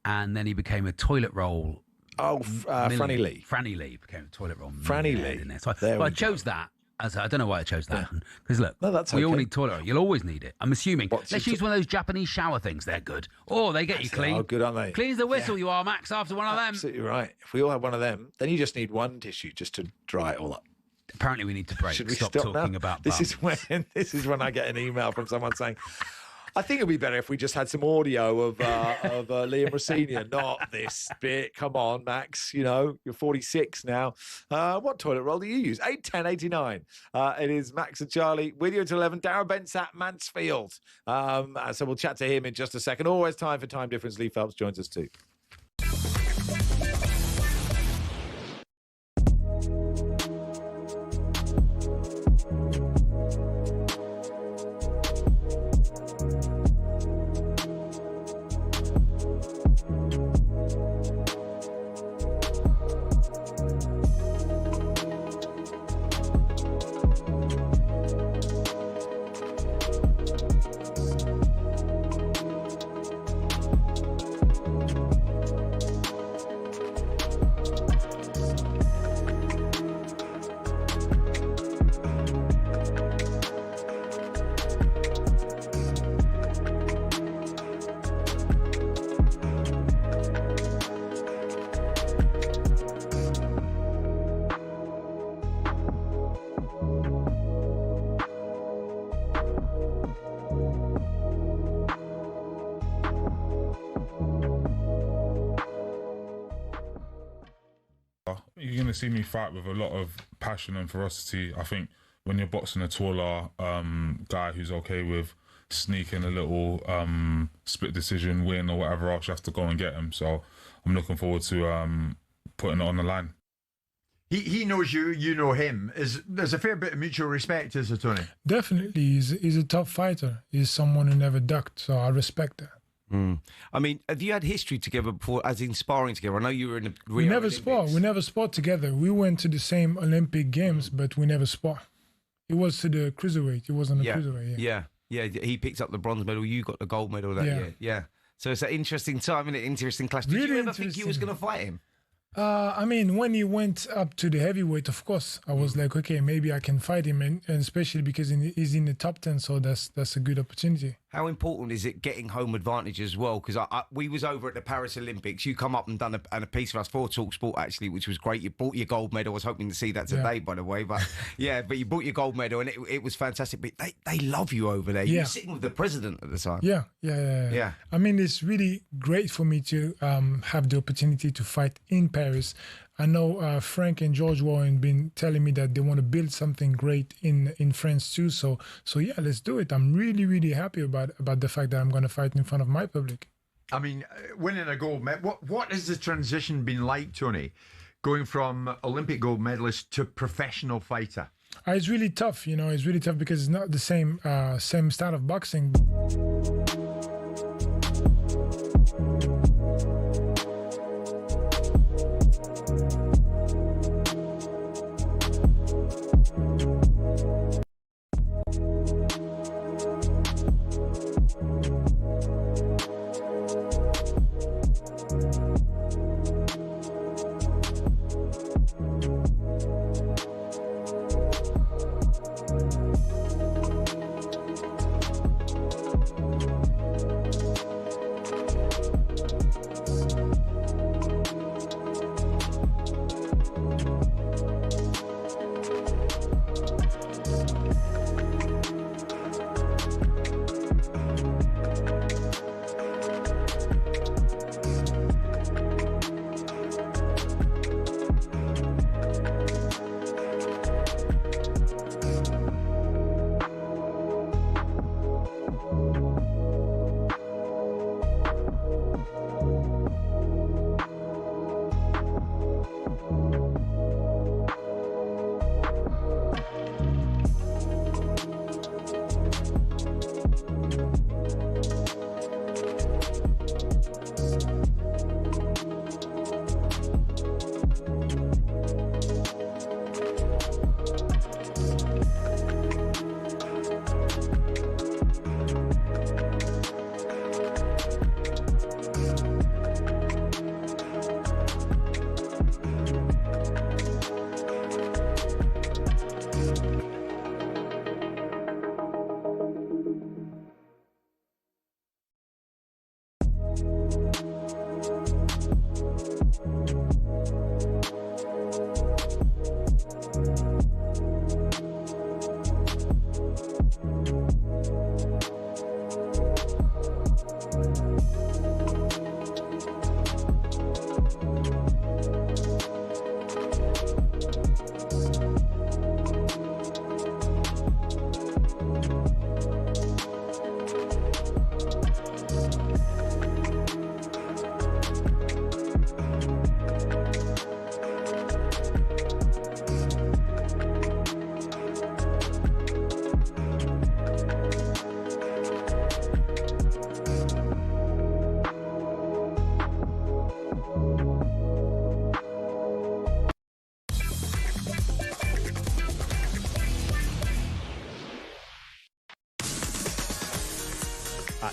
and then he became a toilet roll. Franny Lee. Franny Lee became a toilet roll. Franny millionaire Lee. in there. So There I we chose that. I don't know why I chose that. Because look, that's we all okay. need toilet roll. You'll always need it. I'm assuming. Let's use one of those Japanese shower things. They're good. Oh, they get you clean. Oh, good, aren't they? Clean as the whistle you are, Max, after one of them. Absolutely right. If we all have one of them, then you just need one tissue just to dry it all up. Apparently we need to break. Should we Stop stop talking now? about This bum. is when I get an email from someone saying, I think it'd be better if we just had some audio of Liam Rossini, not this bit. Come on, Max. You know, you're 46 now. What toilet roll do you use? 81089. It is Max and Charlie with you until 11. Darren Bent's at Mansfield. So we'll chat to him in just a second. Always time for time difference. Lee Phelps joins us too. You're going to see me fight with a lot of passion and ferocity. I think when you're boxing a taller guy who's okay with sneaking a little split decision win or whatever else, you have to go and get him. So I'm looking forward to putting it on the line. He knows you, you know him. There's a fair bit of mutual respect, is there, Tony? Definitely, he's a top fighter. He's someone who never ducked, so I respect that. I mean, have you had history together before, as in sparring together? I know you were in the Rio We never Olympics. spar. We never spar together. We went to the same Olympic Games, but we never spar. It was to the cruiserweight. It wasn't a cruiserweight. Yeah. He picked up the bronze medal. You got the gold medal that year. Yeah. So it's an interesting time and an interesting clash. Did you ever think you was going to fight him? I mean, when he went up to the heavyweight, of course, I was like, okay, maybe I can fight him, and especially because he's in the top 10, so that's a good opportunity. How important is it getting home advantage as well? Because we was over at the Paris Olympics. You come up and done a piece for us for talkSPORT, actually, which was great. You brought your gold medal. I was hoping to see that today, by the way. But but you brought your gold medal, and it was fantastic. But they love you over there. You were sitting with the president at the time. Yeah. I mean, it's really great for me to have the opportunity to fight in Paris. I know Frank and George Warren been telling me that they want to build something great in France too. So yeah, let's do it. I'm really, really happy about the fact that I'm going to fight in front of my public. I mean, winning a gold medal. What has the transition been like, Tony, going from Olympic gold medalist to professional fighter? It's really tough. It's really tough because it's not the same style of boxing.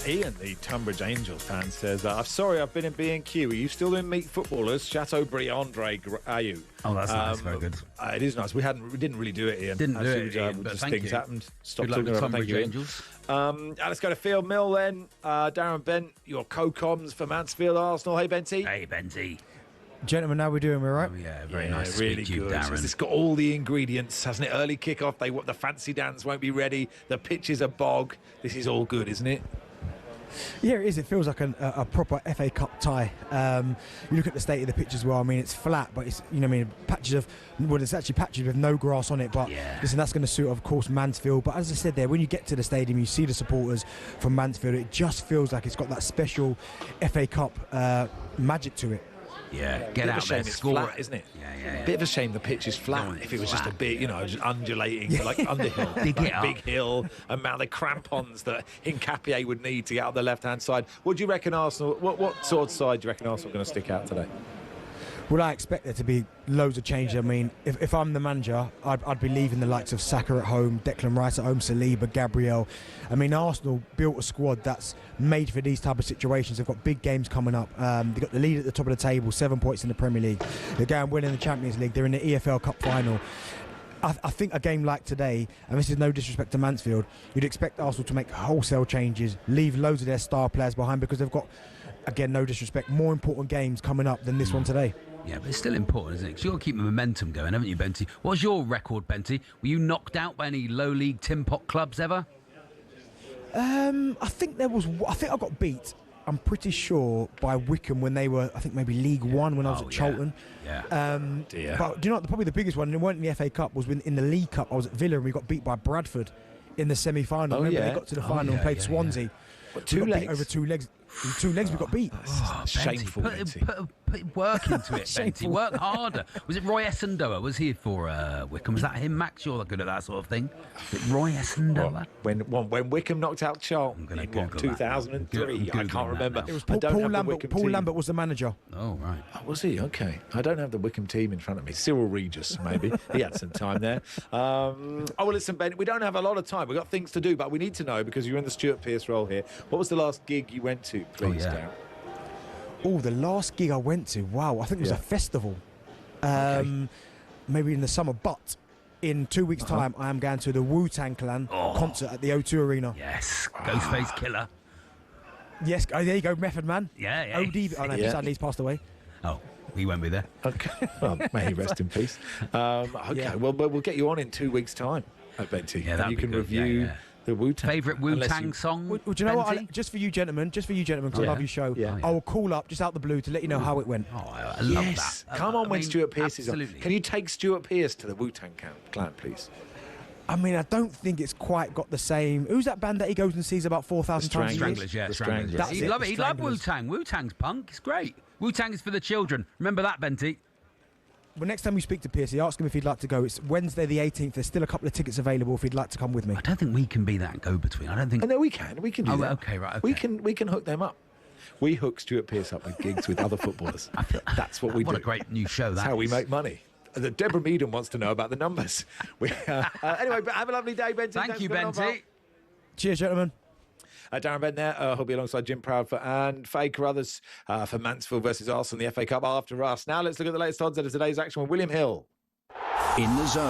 Ian, the Tunbridge Angels fan, says, I'm sorry, I've been in B&Q. Are you still doing meet footballers? Chateaubriand, are you? Oh, that's nice. Very good. It is nice. We didn't really do it, Ian. Didn't do it, Ian, but just thank things you. happened. Stop Good luck talking with about thank Tunbridge you, Ian. Angels. Let's go to Field Mill then. Darren Bent, your co-coms for Mansfield Arsenal. Hey, Benty. Hey, Benty. Gentlemen, how we doing? We're right. Oh, yeah, very nice to really speak to you, good. Darren. It's got all the ingredients, hasn't it? Early kickoff. The fancy dance won't be ready. The pitch is a bog. This is all good, isn't it? Yeah, it is. It feels like a proper FA Cup tie. You look at the state of the pitch as well. I mean, it's flat, but it's, you know, I mean, it's actually patches with no grass on it. But listen, that's going to suit, of course, Mansfield. But as I said there, when you get to the stadium, you see the supporters from Mansfield. It just feels like it's got that special FA Cup magic to it. Yeah, Get out there, score, flat, isn't it? Yeah. Bit of a shame the pitch is flat. If it was just a bit, just undulating, like Underhill, big hill, amount of crampons that Hincapié would need to get up the left-hand side. What do you reckon, Arsenal? What sort of side do you reckon Arsenal are going to stick out today? Well, I expect there to be loads of change. I mean, if I'm the manager, I'd be leaving the likes of Saka at home, Declan Rice at home, Saliba, Gabriel. I mean, Arsenal built a squad that's made for these type of situations. They've got big games coming up. They've got the lead at the top of the table, 7 points in the Premier League. They're going well in the Champions League. They're in the EFL Cup final. I think a game like today, and this is no disrespect to Mansfield, you'd expect Arsenal to make wholesale changes, leave loads of their star players behind because they've got, again, no disrespect, more important games coming up than this one today. Yeah, but it's still important, isn't it? Because you've got to keep the momentum going, haven't you, Benty? What's your record, Benty? Were you knocked out by any low-league tin pot clubs ever? I think I got beat, I'm pretty sure, by Wickham when they were, I think, maybe League One when I was at Charlton. Yeah. But do you know what, probably the biggest one, it weren't in the FA Cup, was in the League Cup. I was at Villa and we got beat by Bradford in the semi-final. Remember, they got to the final and played Swansea. What, two legs? Over 2 legs. In 2 legs we got beat. Shameful. Put work into it, Benty. Work harder. Was it Roy Essendower? Was he for Wickham? Was that him, Max? You're good at that sort of thing. Was it Roy Essendower? When Wickham knocked out Charlton in 2003, I can't remember. It was Paul Lambert. Paul Lambert was the manager. Oh, right. Oh, was he? Okay. I don't have the Wickham team in front of me. Cyril Regis, maybe. He had some time there. Well, listen, Ben, we don't have a lot of time. We've got things to do, but we need to know, because you're in the Stuart Pearce role here, what was the last gig you went to, please, Darren? Oh, the last gig I went to, wow, I think it was a festival. Maybe in the summer, but in 2 weeks' time, I am going to the Wu-Tang Clan concert at the O2 Arena. Yes, Ghostface Killer. Yes, there you go, Method Man. Yeah. OD, oh no, sadly he's passed away. Oh, he won't be there. Okay, well, may he rest in peace. Okay, well, we'll get you on in 2 weeks' time, Benty. Yeah, and you can review the Wu-Tang. Favourite Wu-Tang song? Well, do you know what? Just for you gentlemen, because I love your show, I will call up just out the blue to let you know how it went. Oh, I love that. Come on when Stuart Pearce is on. absolutely. Can you take Stuart Pearce to the Wu-Tang Clan, please? I mean, I don't think it's quite got the same. Who's that band that he goes and sees about 4,000 times? Stranglers, yeah. That's He'd it, love the it. He'd love Stranglers. Wu-Tang. Wu-Tang's punk. It's great. Wu-Tang is for the children. Remember that, Benty? Well, next time you speak to Piercy, ask him if he'd like to go. It's Wednesday the 18th. There's still a couple of tickets available if he'd like to come with me. I don't think we can be that go-between. I don't think... Oh, no, we can. We can do that. Okay, right. Okay. We can hook them up. We hook Stuart Pearce up with gigs with other footballers. That's what we do. What a great new show That's that how we is. make money. Deborah Meaden wants to know about the numbers. Anyway, but have a lovely day, Benty. Thank you, Benty. Cheers, gentlemen. Darren Bent there. He'll be alongside Jim Proudfoot and Fay Carruthers for Mansfield versus Arsenal in the FA Cup after us. Now let's look at the latest odds of today's action with William Hill. In the Zone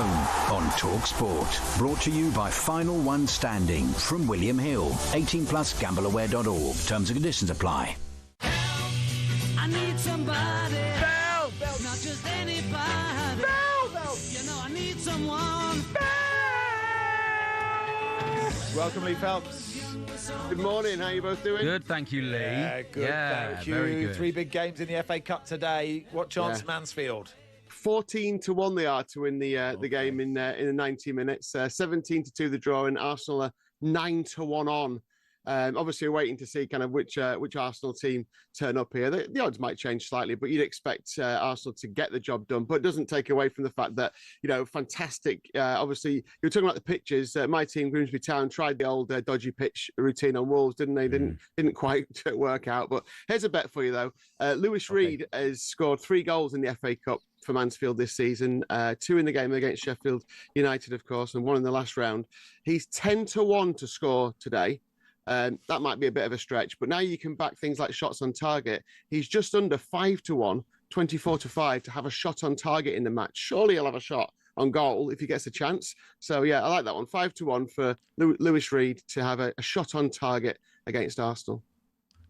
on talkSPORT. Brought to you by Final One Standing from William Hill. 18 plus gambleaware.org. Terms and conditions apply. I need somebody. Bell! Not just anybody. You know, I need someone. Welcome, Lee Phelps. Good morning. How you both doing? Good, thank you, Lee. Yeah, good. Thank you. Very good. 3 big games in the FA Cup today. What chance, Mansfield? 14-1 they are to win the game in the 90 minutes. 17-2 the draw, and Arsenal are 9-1 on. Obviously, we're waiting to see kind of which Arsenal team turn up here. The odds might change slightly, but you'd expect Arsenal to get the job done. But it doesn't take away from the fact that, fantastic. Obviously, you're talking about the pitches. My team, Grimsby Town, tried the old dodgy pitch routine on Wolves, didn't they? Didn't quite work out. But here's a bet for you, though. Lewis Reed has scored 3 goals in the FA Cup for Mansfield this season, 2 in the game against Sheffield United, of course, and 1 in the last round. He's 10-1 to score today. That might be a bit of a stretch, but now you can back things like shots on target. He's just under 5-1, 24-5 to have a shot on target in the match. Surely he'll have a shot on goal if he gets a chance. So yeah, I like that one. 5-1 for Lewis Reed to have a shot on target against Arsenal.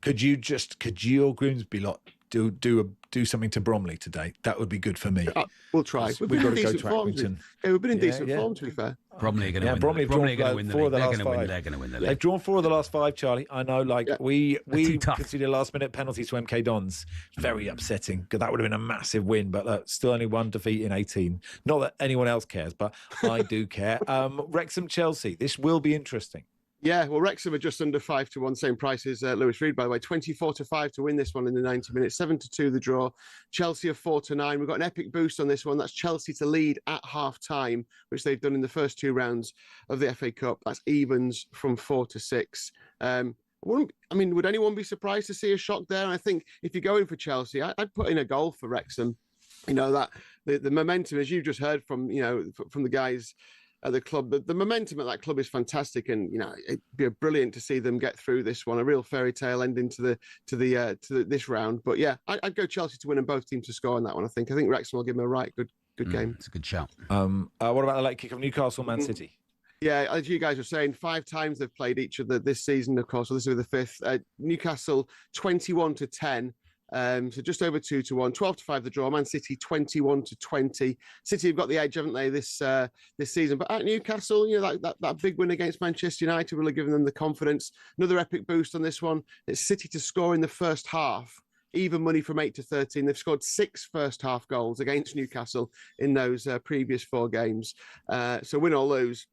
Could you or Grimsby lot do something to Bromley today? That would be good for me. We'll try. We've got to go to Accrington. Yeah, we've been in decent form, to be fair. Bromley are going to win. Bromley have Bromley are drawn going to win the four league. of the They're last going to win. five. They're going to win the league. They've drawn 4 of the last 5, Charlie. I know, we too tough. conceded last-minute penalties to MK Dons. Very upsetting, because that would have been a massive win, but still only 1 defeat in 18. Not that anyone else cares, but I do care. Wrexham-Chelsea. This will be interesting. Yeah, well, Wrexham are just under 5-1, same price as Lewis Reed, by the way. 24-5 to win this one in the 90 minutes. 7-2 the draw. Chelsea are 4-9. We've got an epic boost on this one. That's Chelsea to lead at half-time, which they've done in the first 2 rounds of the FA Cup. That's evens from 4-6. Would anyone be surprised to see a shock there? And I think if you're going for Chelsea, I'd put in a goal for Wrexham. You know, that the momentum, as you just heard from, from the guys at the club, the momentum at that club is fantastic, and it'd be brilliant to see them get through this one, a real fairy tale ending to this round. But yeah, I'd go Chelsea to win and both teams to score on that one. I think Wrexham will give them a right good game. It's a good shout. What about the late kick of Newcastle Man City? Yeah, as you guys were saying, 5 times they've played each other this season, of course. So this will be the 5th. Newcastle 21-10. So just over 2-1, 12-5 the draw. Man City 21-20. City have got the edge, haven't they, this season? But at Newcastle, that big win against Manchester United will have given them the confidence. Another epic boost on this one. It's City to score in the first half. Even money from 8-13. They've scored 6 first half goals against Newcastle in those previous 4 games. So win or lose.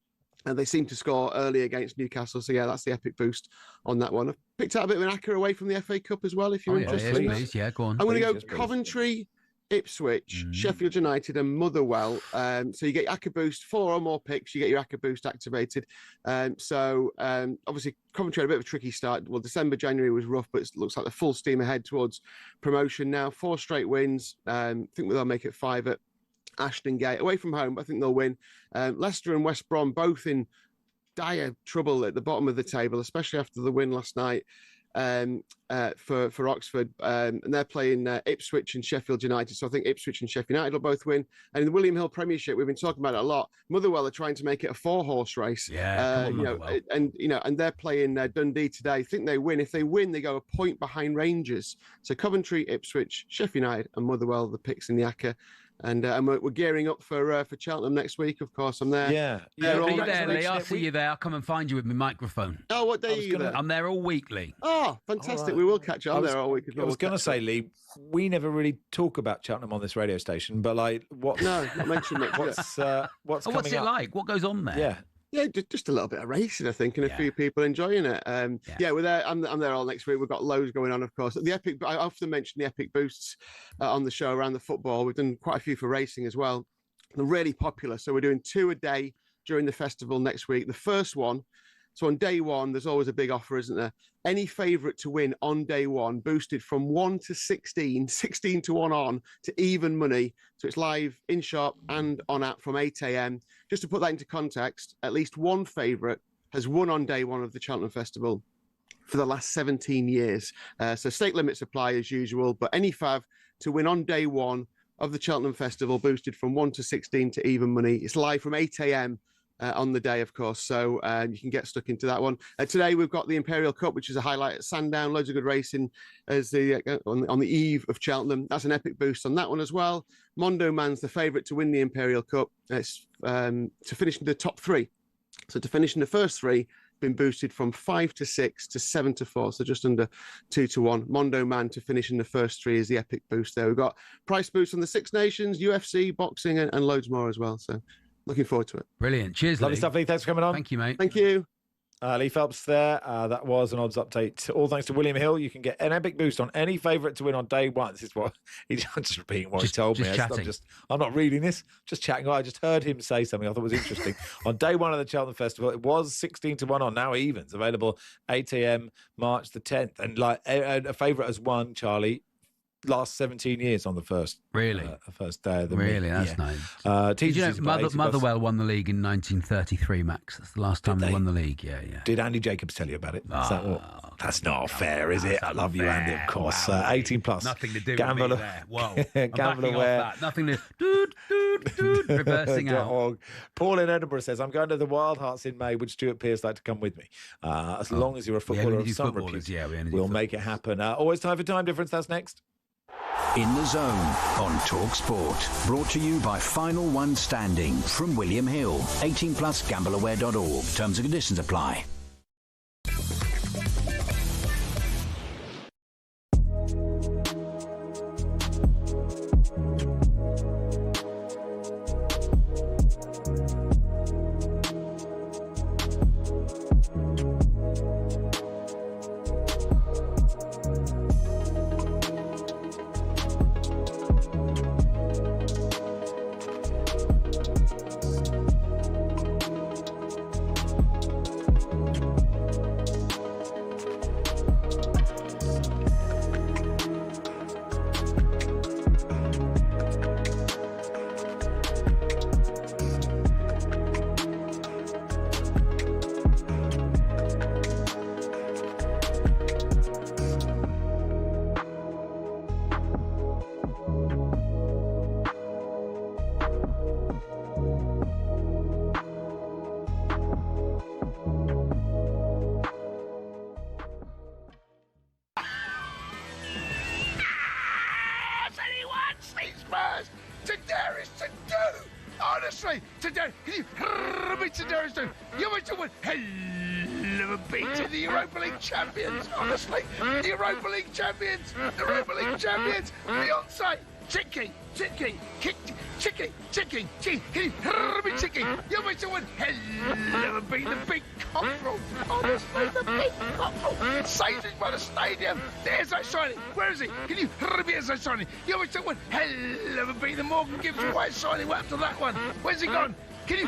And they seem to score early against Newcastle. So, yeah, that's the epic boost on that one. I've picked out a bit of an acca away from the FA Cup as well, if you're interested. Please. Yeah, go on. I'm going to go Coventry, Ipswich, Sheffield United and Motherwell. So you get your ACCA boost, 4 or more picks, you get your ACCA boost activated. Obviously, Coventry had a bit of a tricky start. Well, December, January was rough, but it looks like they're full steam ahead towards promotion now. 4 straight wins. I think they'll make it 5 at Ashton Gate. Away from home, I think they'll win. Leicester and West Brom both in dire trouble at the bottom of the table, especially after the win last night for Oxford. And they're playing Ipswich and Sheffield United. So I think Ipswich and Sheffield United will both win. And in the William Hill Premiership, we've been talking about it a lot. Motherwell are trying to make it a 4-horse race. Yeah, and they're playing Dundee today. I think they win. If they win, they go a point behind Rangers. So Coventry, Ipswich, Sheffield United and Motherwell, the picks in the ACCA. And we're gearing up for Cheltenham next week. Of course, I'm there. Yeah. Be there, Lee. I'll see you there. I'll come and find you with my microphone. Oh, what day are you there? I'm there all week, Lee. Oh, fantastic. We will catch up. I'm there all week as well. I was going to say, Lee, we never really talk about Cheltenham on this radio station, but what? No, not mentioned much. What's what's it up? like? What goes on there? Yeah. Yeah, just a little bit of racing, I think, and a few people enjoying it. We're there. I'm there all next week. We've got loads going on, of course. The epic. I often mention the epic boosts on the show around the football. We've done quite a few for racing as well. They're really popular. So we're doing 2 a day during the festival next week. The first one. So on day 1, there's always a big offer, isn't there? Any favourite to win on day 1, boosted from 1 to 16, 16 to 1 on to even money. So it's live in shop and on app from 8 a.m. Just to put that into context, at least one favourite has won on day 1 of the Cheltenham Festival for the last 17 years. So stake limits apply as usual, but any fav to win on day 1 of the Cheltenham Festival, boosted from 1 to 16 to even money. It's live from 8 a.m. On the day, of course, so you can get stuck into that one. Today we've got the Imperial Cup, which is a highlight at Sandown. Loads of good racing as on the eve of Cheltenham. That's an epic boost on that one as well. Mondo Man's the favourite to win the Imperial Cup. It's to finish in the top 3. So to finish in the first 3, been boosted from 5 to 6 to 7 to 4, so just under 2 to 1. Mondo Man to finish in the first 3 is the epic boost there. We've got price boosts on the Six Nations, UFC, boxing, and loads more as well. So looking forward to it. Brilliant. Cheers, Lovely Lee. stuff, Lee. Thanks for coming on. Thank you, mate. Thank you. Lee Phelps there. That was an odds update. All thanks to William Hill. You can get an epic boost on any favourite to win on day 1. This is what he's just repeating what he told me. I'm not reading this. Just chatting. I just heard him say something I thought was interesting. On day 1 of the Cheltenham Festival, it was 16 to 1 on. Now evens. Available 8 a.m. March the 10th. And like a favourite has won, Charlie, last 17 years on the first first day of the meet. Really, that's nice. Did you know Motherwell won the league in 1933, Max? That's the last time they won the league. Yeah. Did Andy Jacobs tell you about it? That's not fair, is it? I love you, Andy, of course. 18 plus. Nothing to do Gamble, with me there. Whoa. Gamble aware. Nothing to... reversing out. Paul in Edinburgh says, I'm going to the Wild Hearts in May. Would Stuart Pearce like to come with me? As long as you're a footballer of some repute, we'll make it happen. Always time for time difference. That's next. In the Zone on talkSPORT. Brought to you by Final One Standing from William Hill. 18 plus gambleaware.org. Terms and conditions apply. Spurs. Today is to do. Honestly, today, can you me today is to? You want to win? Hell of a beat to the Europa League champions. Honestly, the Europa League champions. The Europa League champions. Beyonce. Chicky, chicky, kick, chicky, chicky, chicky, can you me chicky? You want to win? Hell of a beat the big cockerel. Honestly, the big cockerel. Saves by the stadium. There's that signing. Where is he? Can you me as that signing? You want to win? Hell of a beat the Morgan Gibbs White signing. What happened to that one? Where's he gone? Can you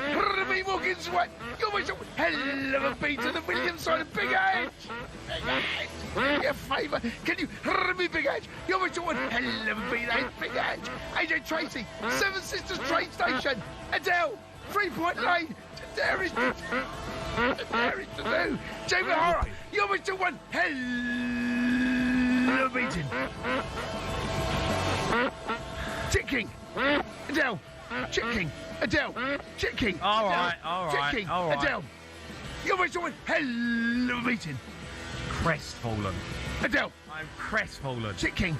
me Morgan Gibbs White? You want to win? Hell of a beat to the Williams signing. Big Edge. Big Edge. Your favour. Can you me Big Edge? You want to win? Hell of a beat Edge. Big Edge. AJ Tracy. Seven Sisters train station. Adele. 3-point lane. There is to do. Jamie Horror. You want to win? Hell of a beating. Ticking. Adele. Chicking. Adele. Chicking. All right. Chicking. All right. Adele. You want to win? Hell of a beating. Crestfallen. Adele. I'm crestfallen. Chicking.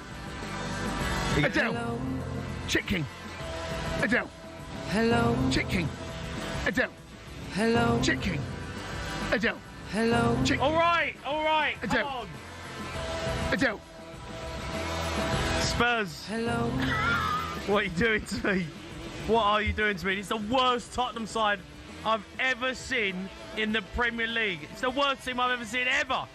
Adele. Hello. Chicking. Adele. Hello. Chicking. Adele. Hello. Chicking. Adele. Hello. Chick. All right. Adele. Come on. Adele. Spurs. Hello. What are you doing to me? What are you doing to me? It's the worst Tottenham side I've ever seen in the Premier League. It's the worst team I've ever seen ever.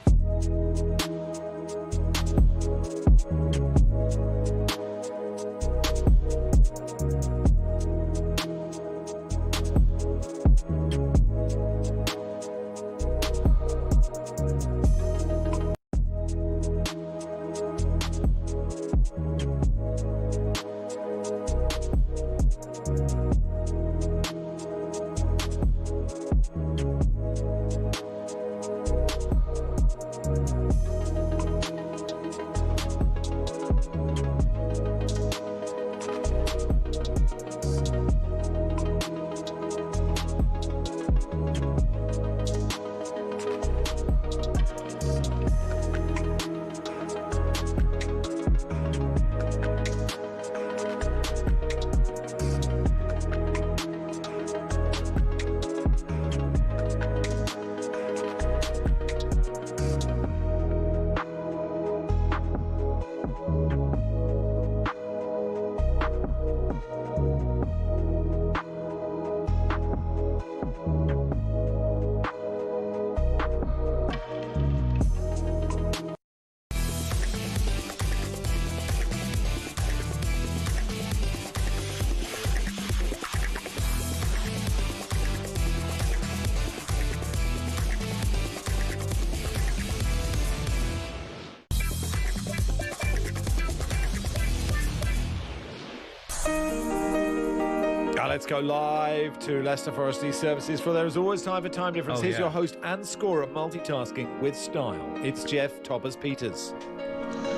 Let's go live to Leicester Forest These Services, for there is always time for time difference. Here's your host and scorer multitasking with style. It's Jeff Toppers Peters.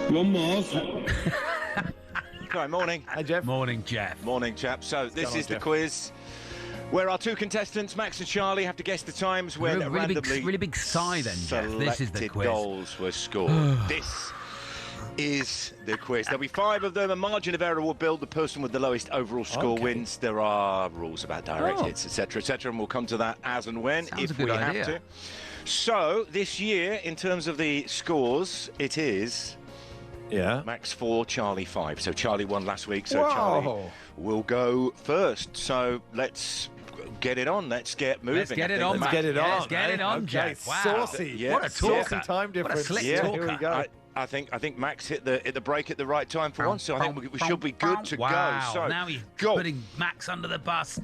One more. Sorry, morning. Hi, Jeff. Morning, Jeff. Morning, chap. So this going is on, the Jeff? quiz where our two contestants, Max and Charlie, have to guess the times when Really randomly big sigh then, Jeff. This is the selected quiz. goals were scored. This is the quiz. There'll be 5 of them. A margin of error will build. The person with the lowest overall score wins. There are rules about direct hits, etc., etc., and we'll come to that as and when Sounds if a good we idea. have to. So this year, in terms of the scores, it is Max 4, Charlie 5. So Charlie won last week, so Charlie will go first. So let's get it on. Let's get moving. Let's get it on, Let's Max. get it on. Let's get it on, Okay, Jack. Wow. saucy. Yeah. What a talker. Time difference. What a slick talker. Here we go. I think Max hit the break at the right time for once, so I think we should be good to Wow. go. So Now he's go. putting Max under the bus.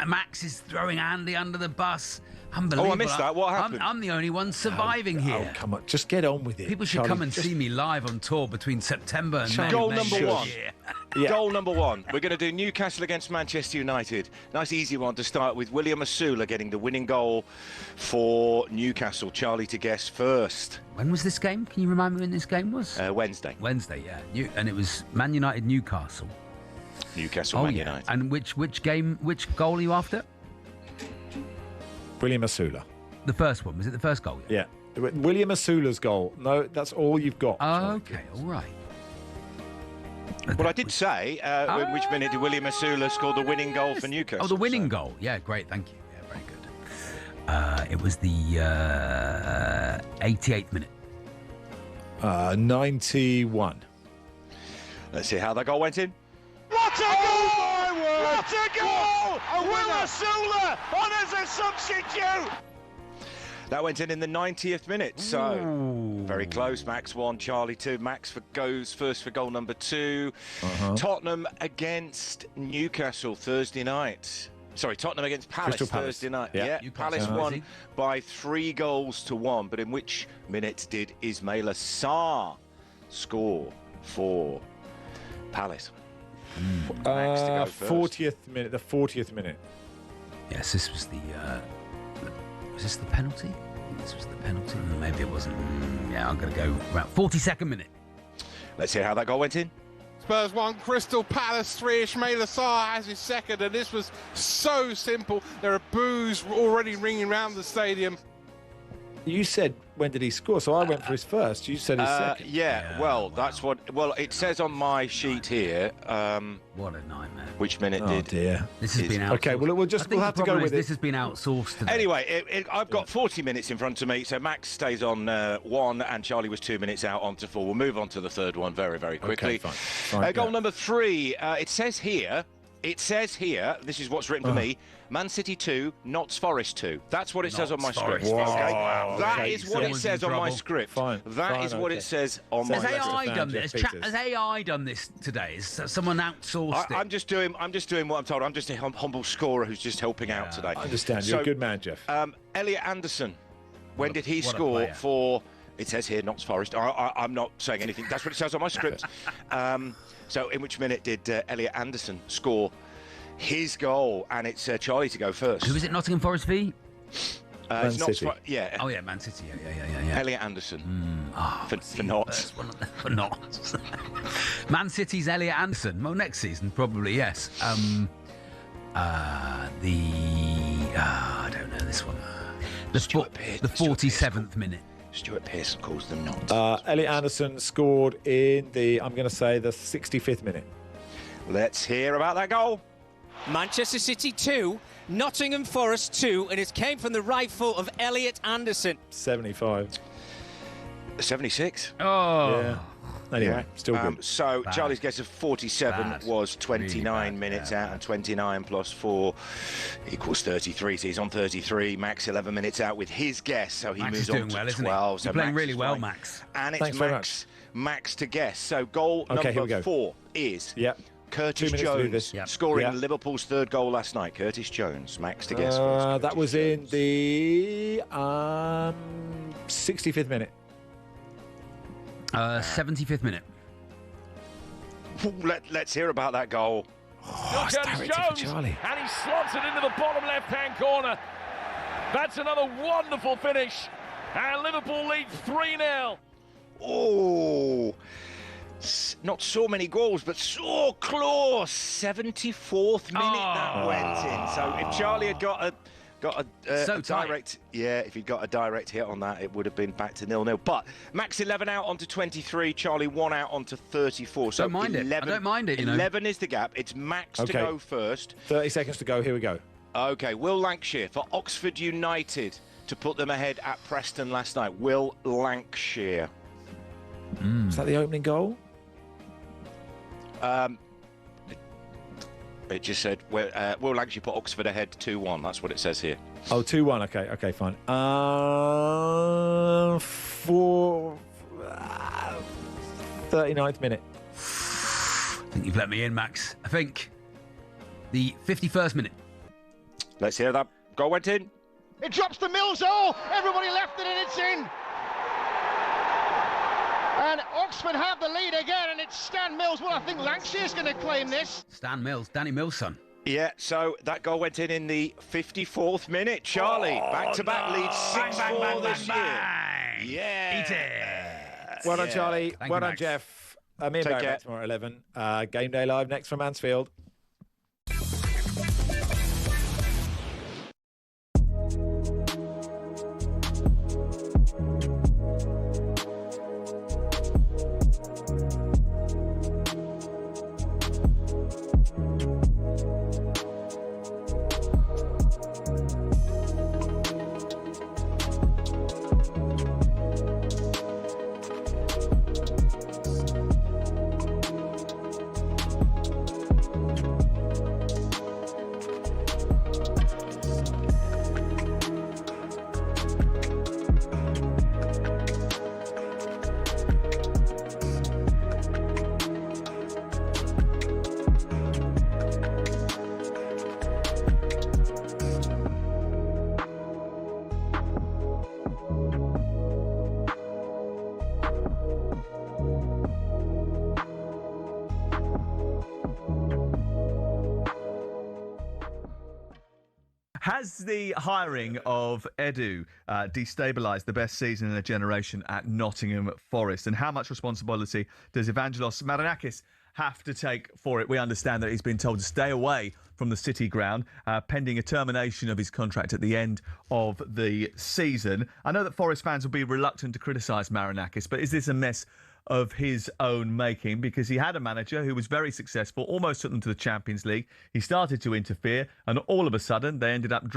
Max is throwing Andy under the bus. Unbelievable. Oh, I missed that. What happened? I'm the only one surviving here. Oh, come on. Just get on with it. People should Charlie. come and Just- see me live on tour between September and May. Goal May number next 1. year. Goal number 1. We're going to do Newcastle against Manchester United. Nice easy one to start with. William Asula getting the winning goal for Newcastle. Charlie to guess first. When was this game? Can you remind me when this game was? Wednesday. Wednesday, yeah. And it was Man United Newcastle. Newcastle Man yeah. United. And which goal are you after? William Asula. The first one. Was it the first goal? Yeah. William Asula's goal. No, that's all you've got. Oh, okay, all right. Well, I did say, in which minute did William Asula score the winning goal for Newcastle? Oh, the winning goal. Yeah, great. Thank you. Yeah, very good. It was the 88th minute. 91. Let's see how that goal went in. What a goal! What a goal! Will Asula on as a substitute! That went in the 90th minute, so very close. Max 1, Charlie 2. Max goes first for goal number 2. Tottenham against Newcastle Thursday night. Sorry, Tottenham against Palace Crystal Palace. Thursday night. Yeah. Palace won by 3 goals to 1. But in which minute did Ismaila Sarr score for Palace? Max to go first. 40th minute. The 40th minute. Yes, this was the. Was this the penalty? This was the penalty. Maybe it wasn't. Yeah, I'm going to go around 42nd minute. Let's hear how that goal went in. Spurs 1, Crystal Palace 3. Ismaila Sarr has his second, and this was so simple. There are boos already ringing around the stadium. You said, when did he score? So I went for his first. You said his second. Yeah, well, that's what. Well, it says on my sheet here. What a nightmare. Which minute Oh, did? dear. This has been outsourced. Okay, well, we'll have to go with This it. has been outsourced today. Anyway, I've got 40 minutes in front of me, so Max stays on 1, and Charlie was 2 minutes out onto 4. We'll move on to the third one very, very quickly. Okay, fine. Goal number 3. It says here. This is what's written for me. Man City 2, Notts Forest 2. That's what it says on my script. Wow. Okay? Wow. That Okay, is what it someone's says in on my trouble. script. Fine, That is fine, what okay. it says on my Has script. AI done Jeff this? Peters. Has AI done this today? Has someone outsourced it? I'm just doing what I'm told. I'm just a humble scorer who's just helping out today. I understand. You're So, a good man, Jeff. Elliot Anderson. When did he what a score player. for? It says here Notts Forest. I'm not saying anything. That's what it says on my script. So, in which minute did Elliot Anderson score his goal? And it's Charlie to go first. Who is it? Nottingham Forest v? Man it's Notts City. yeah. Oh yeah, Man City. Yeah. Elliot Anderson for Notts. For Notts. Man City's Elliot Anderson. Well, next season probably yes. I don't know this one. The 47th minute. Stuart Pearson calls them Notts. Elliot Anderson scored in the, I'm going to say, the 65th minute. Let's hear about that goal. Manchester City 2, Nottingham Forest 2, and it came from the right foot of Elliot Anderson. 75. 76. Oh. Yeah. Anyway, still good. So Bad. Charlie's guess of 47 Bad. was 29 Really bad. minutes Yeah, out, and 29 plus 4 equals 33. So he's on 33. Max 11 minutes out with his guess, so he Max moves is on doing to well, isn't 12. he? So You're playing Max really is well, flying. Max. And it's Thanks very much. Max to guess. So goal Okay, here we number go. 4 is Curtis 2 minutes to do Jones this. Yep. scoring Yeah. Liverpool's third goal last night. Curtis Jones. Max to guess first. That was in the 65th minute. 75th minute. Let's hear about that goal. Oh, Curtis Jones, and he slots it into the bottom left-hand corner. That's another wonderful finish, and Liverpool lead 3-0. Oh, not so many goals, but so close. 74th minute that went in. So if Charlie had got got a direct. Yeah, if he'd got a direct hit on that, it would have been back to 0-0. But Max 11 out onto 23, Charlie 1 out onto 34. So Don't mind 11, it. I don't mind it. 11 is the gap. It's Max to go first. 30 seconds to go. Here we go. Okay, Will Lancashire for Oxford United to put them ahead at Preston last night. Will Lancashire. Is that the opening goal? It just said Will Lancashire put Oxford ahead 2-1. That's what it says here. Oh, 2-1. Okay, fine. For 39th minute. I think you've let me in, Max. I think the 51st minute. Let's hear that. Goal went in. It drops to Mills. Oh, everybody left it and it's in. And Oxford have the lead again, and it's Stan Mills. Well, I think Lancashire's going to claim this. Stan Mills, Danny Mills' son. Yeah, so that goal went in the 54th minute. Charlie, back-to-back leads 6-4 this year. Yeah. Eat it. Well done, Charlie. Thank Well you, done, Max. Jeff. Me and Take Barry care. back tomorrow at 11. Game Day Live next from Mansfield. Has the hiring of Edu destabilised the best season in a generation at Nottingham Forest? And how much responsibility does Evangelos Marinakis have to take for it? We understand that he's been told to stay away from the City ground, pending a termination of his contract at the end of the season. I know that Forest fans will be reluctant to criticise Marinakis, but is this a mess of his own making? Because he had a manager who was very successful, almost took them to the Champions League. He started to interfere, and all of a sudden they ended up dropping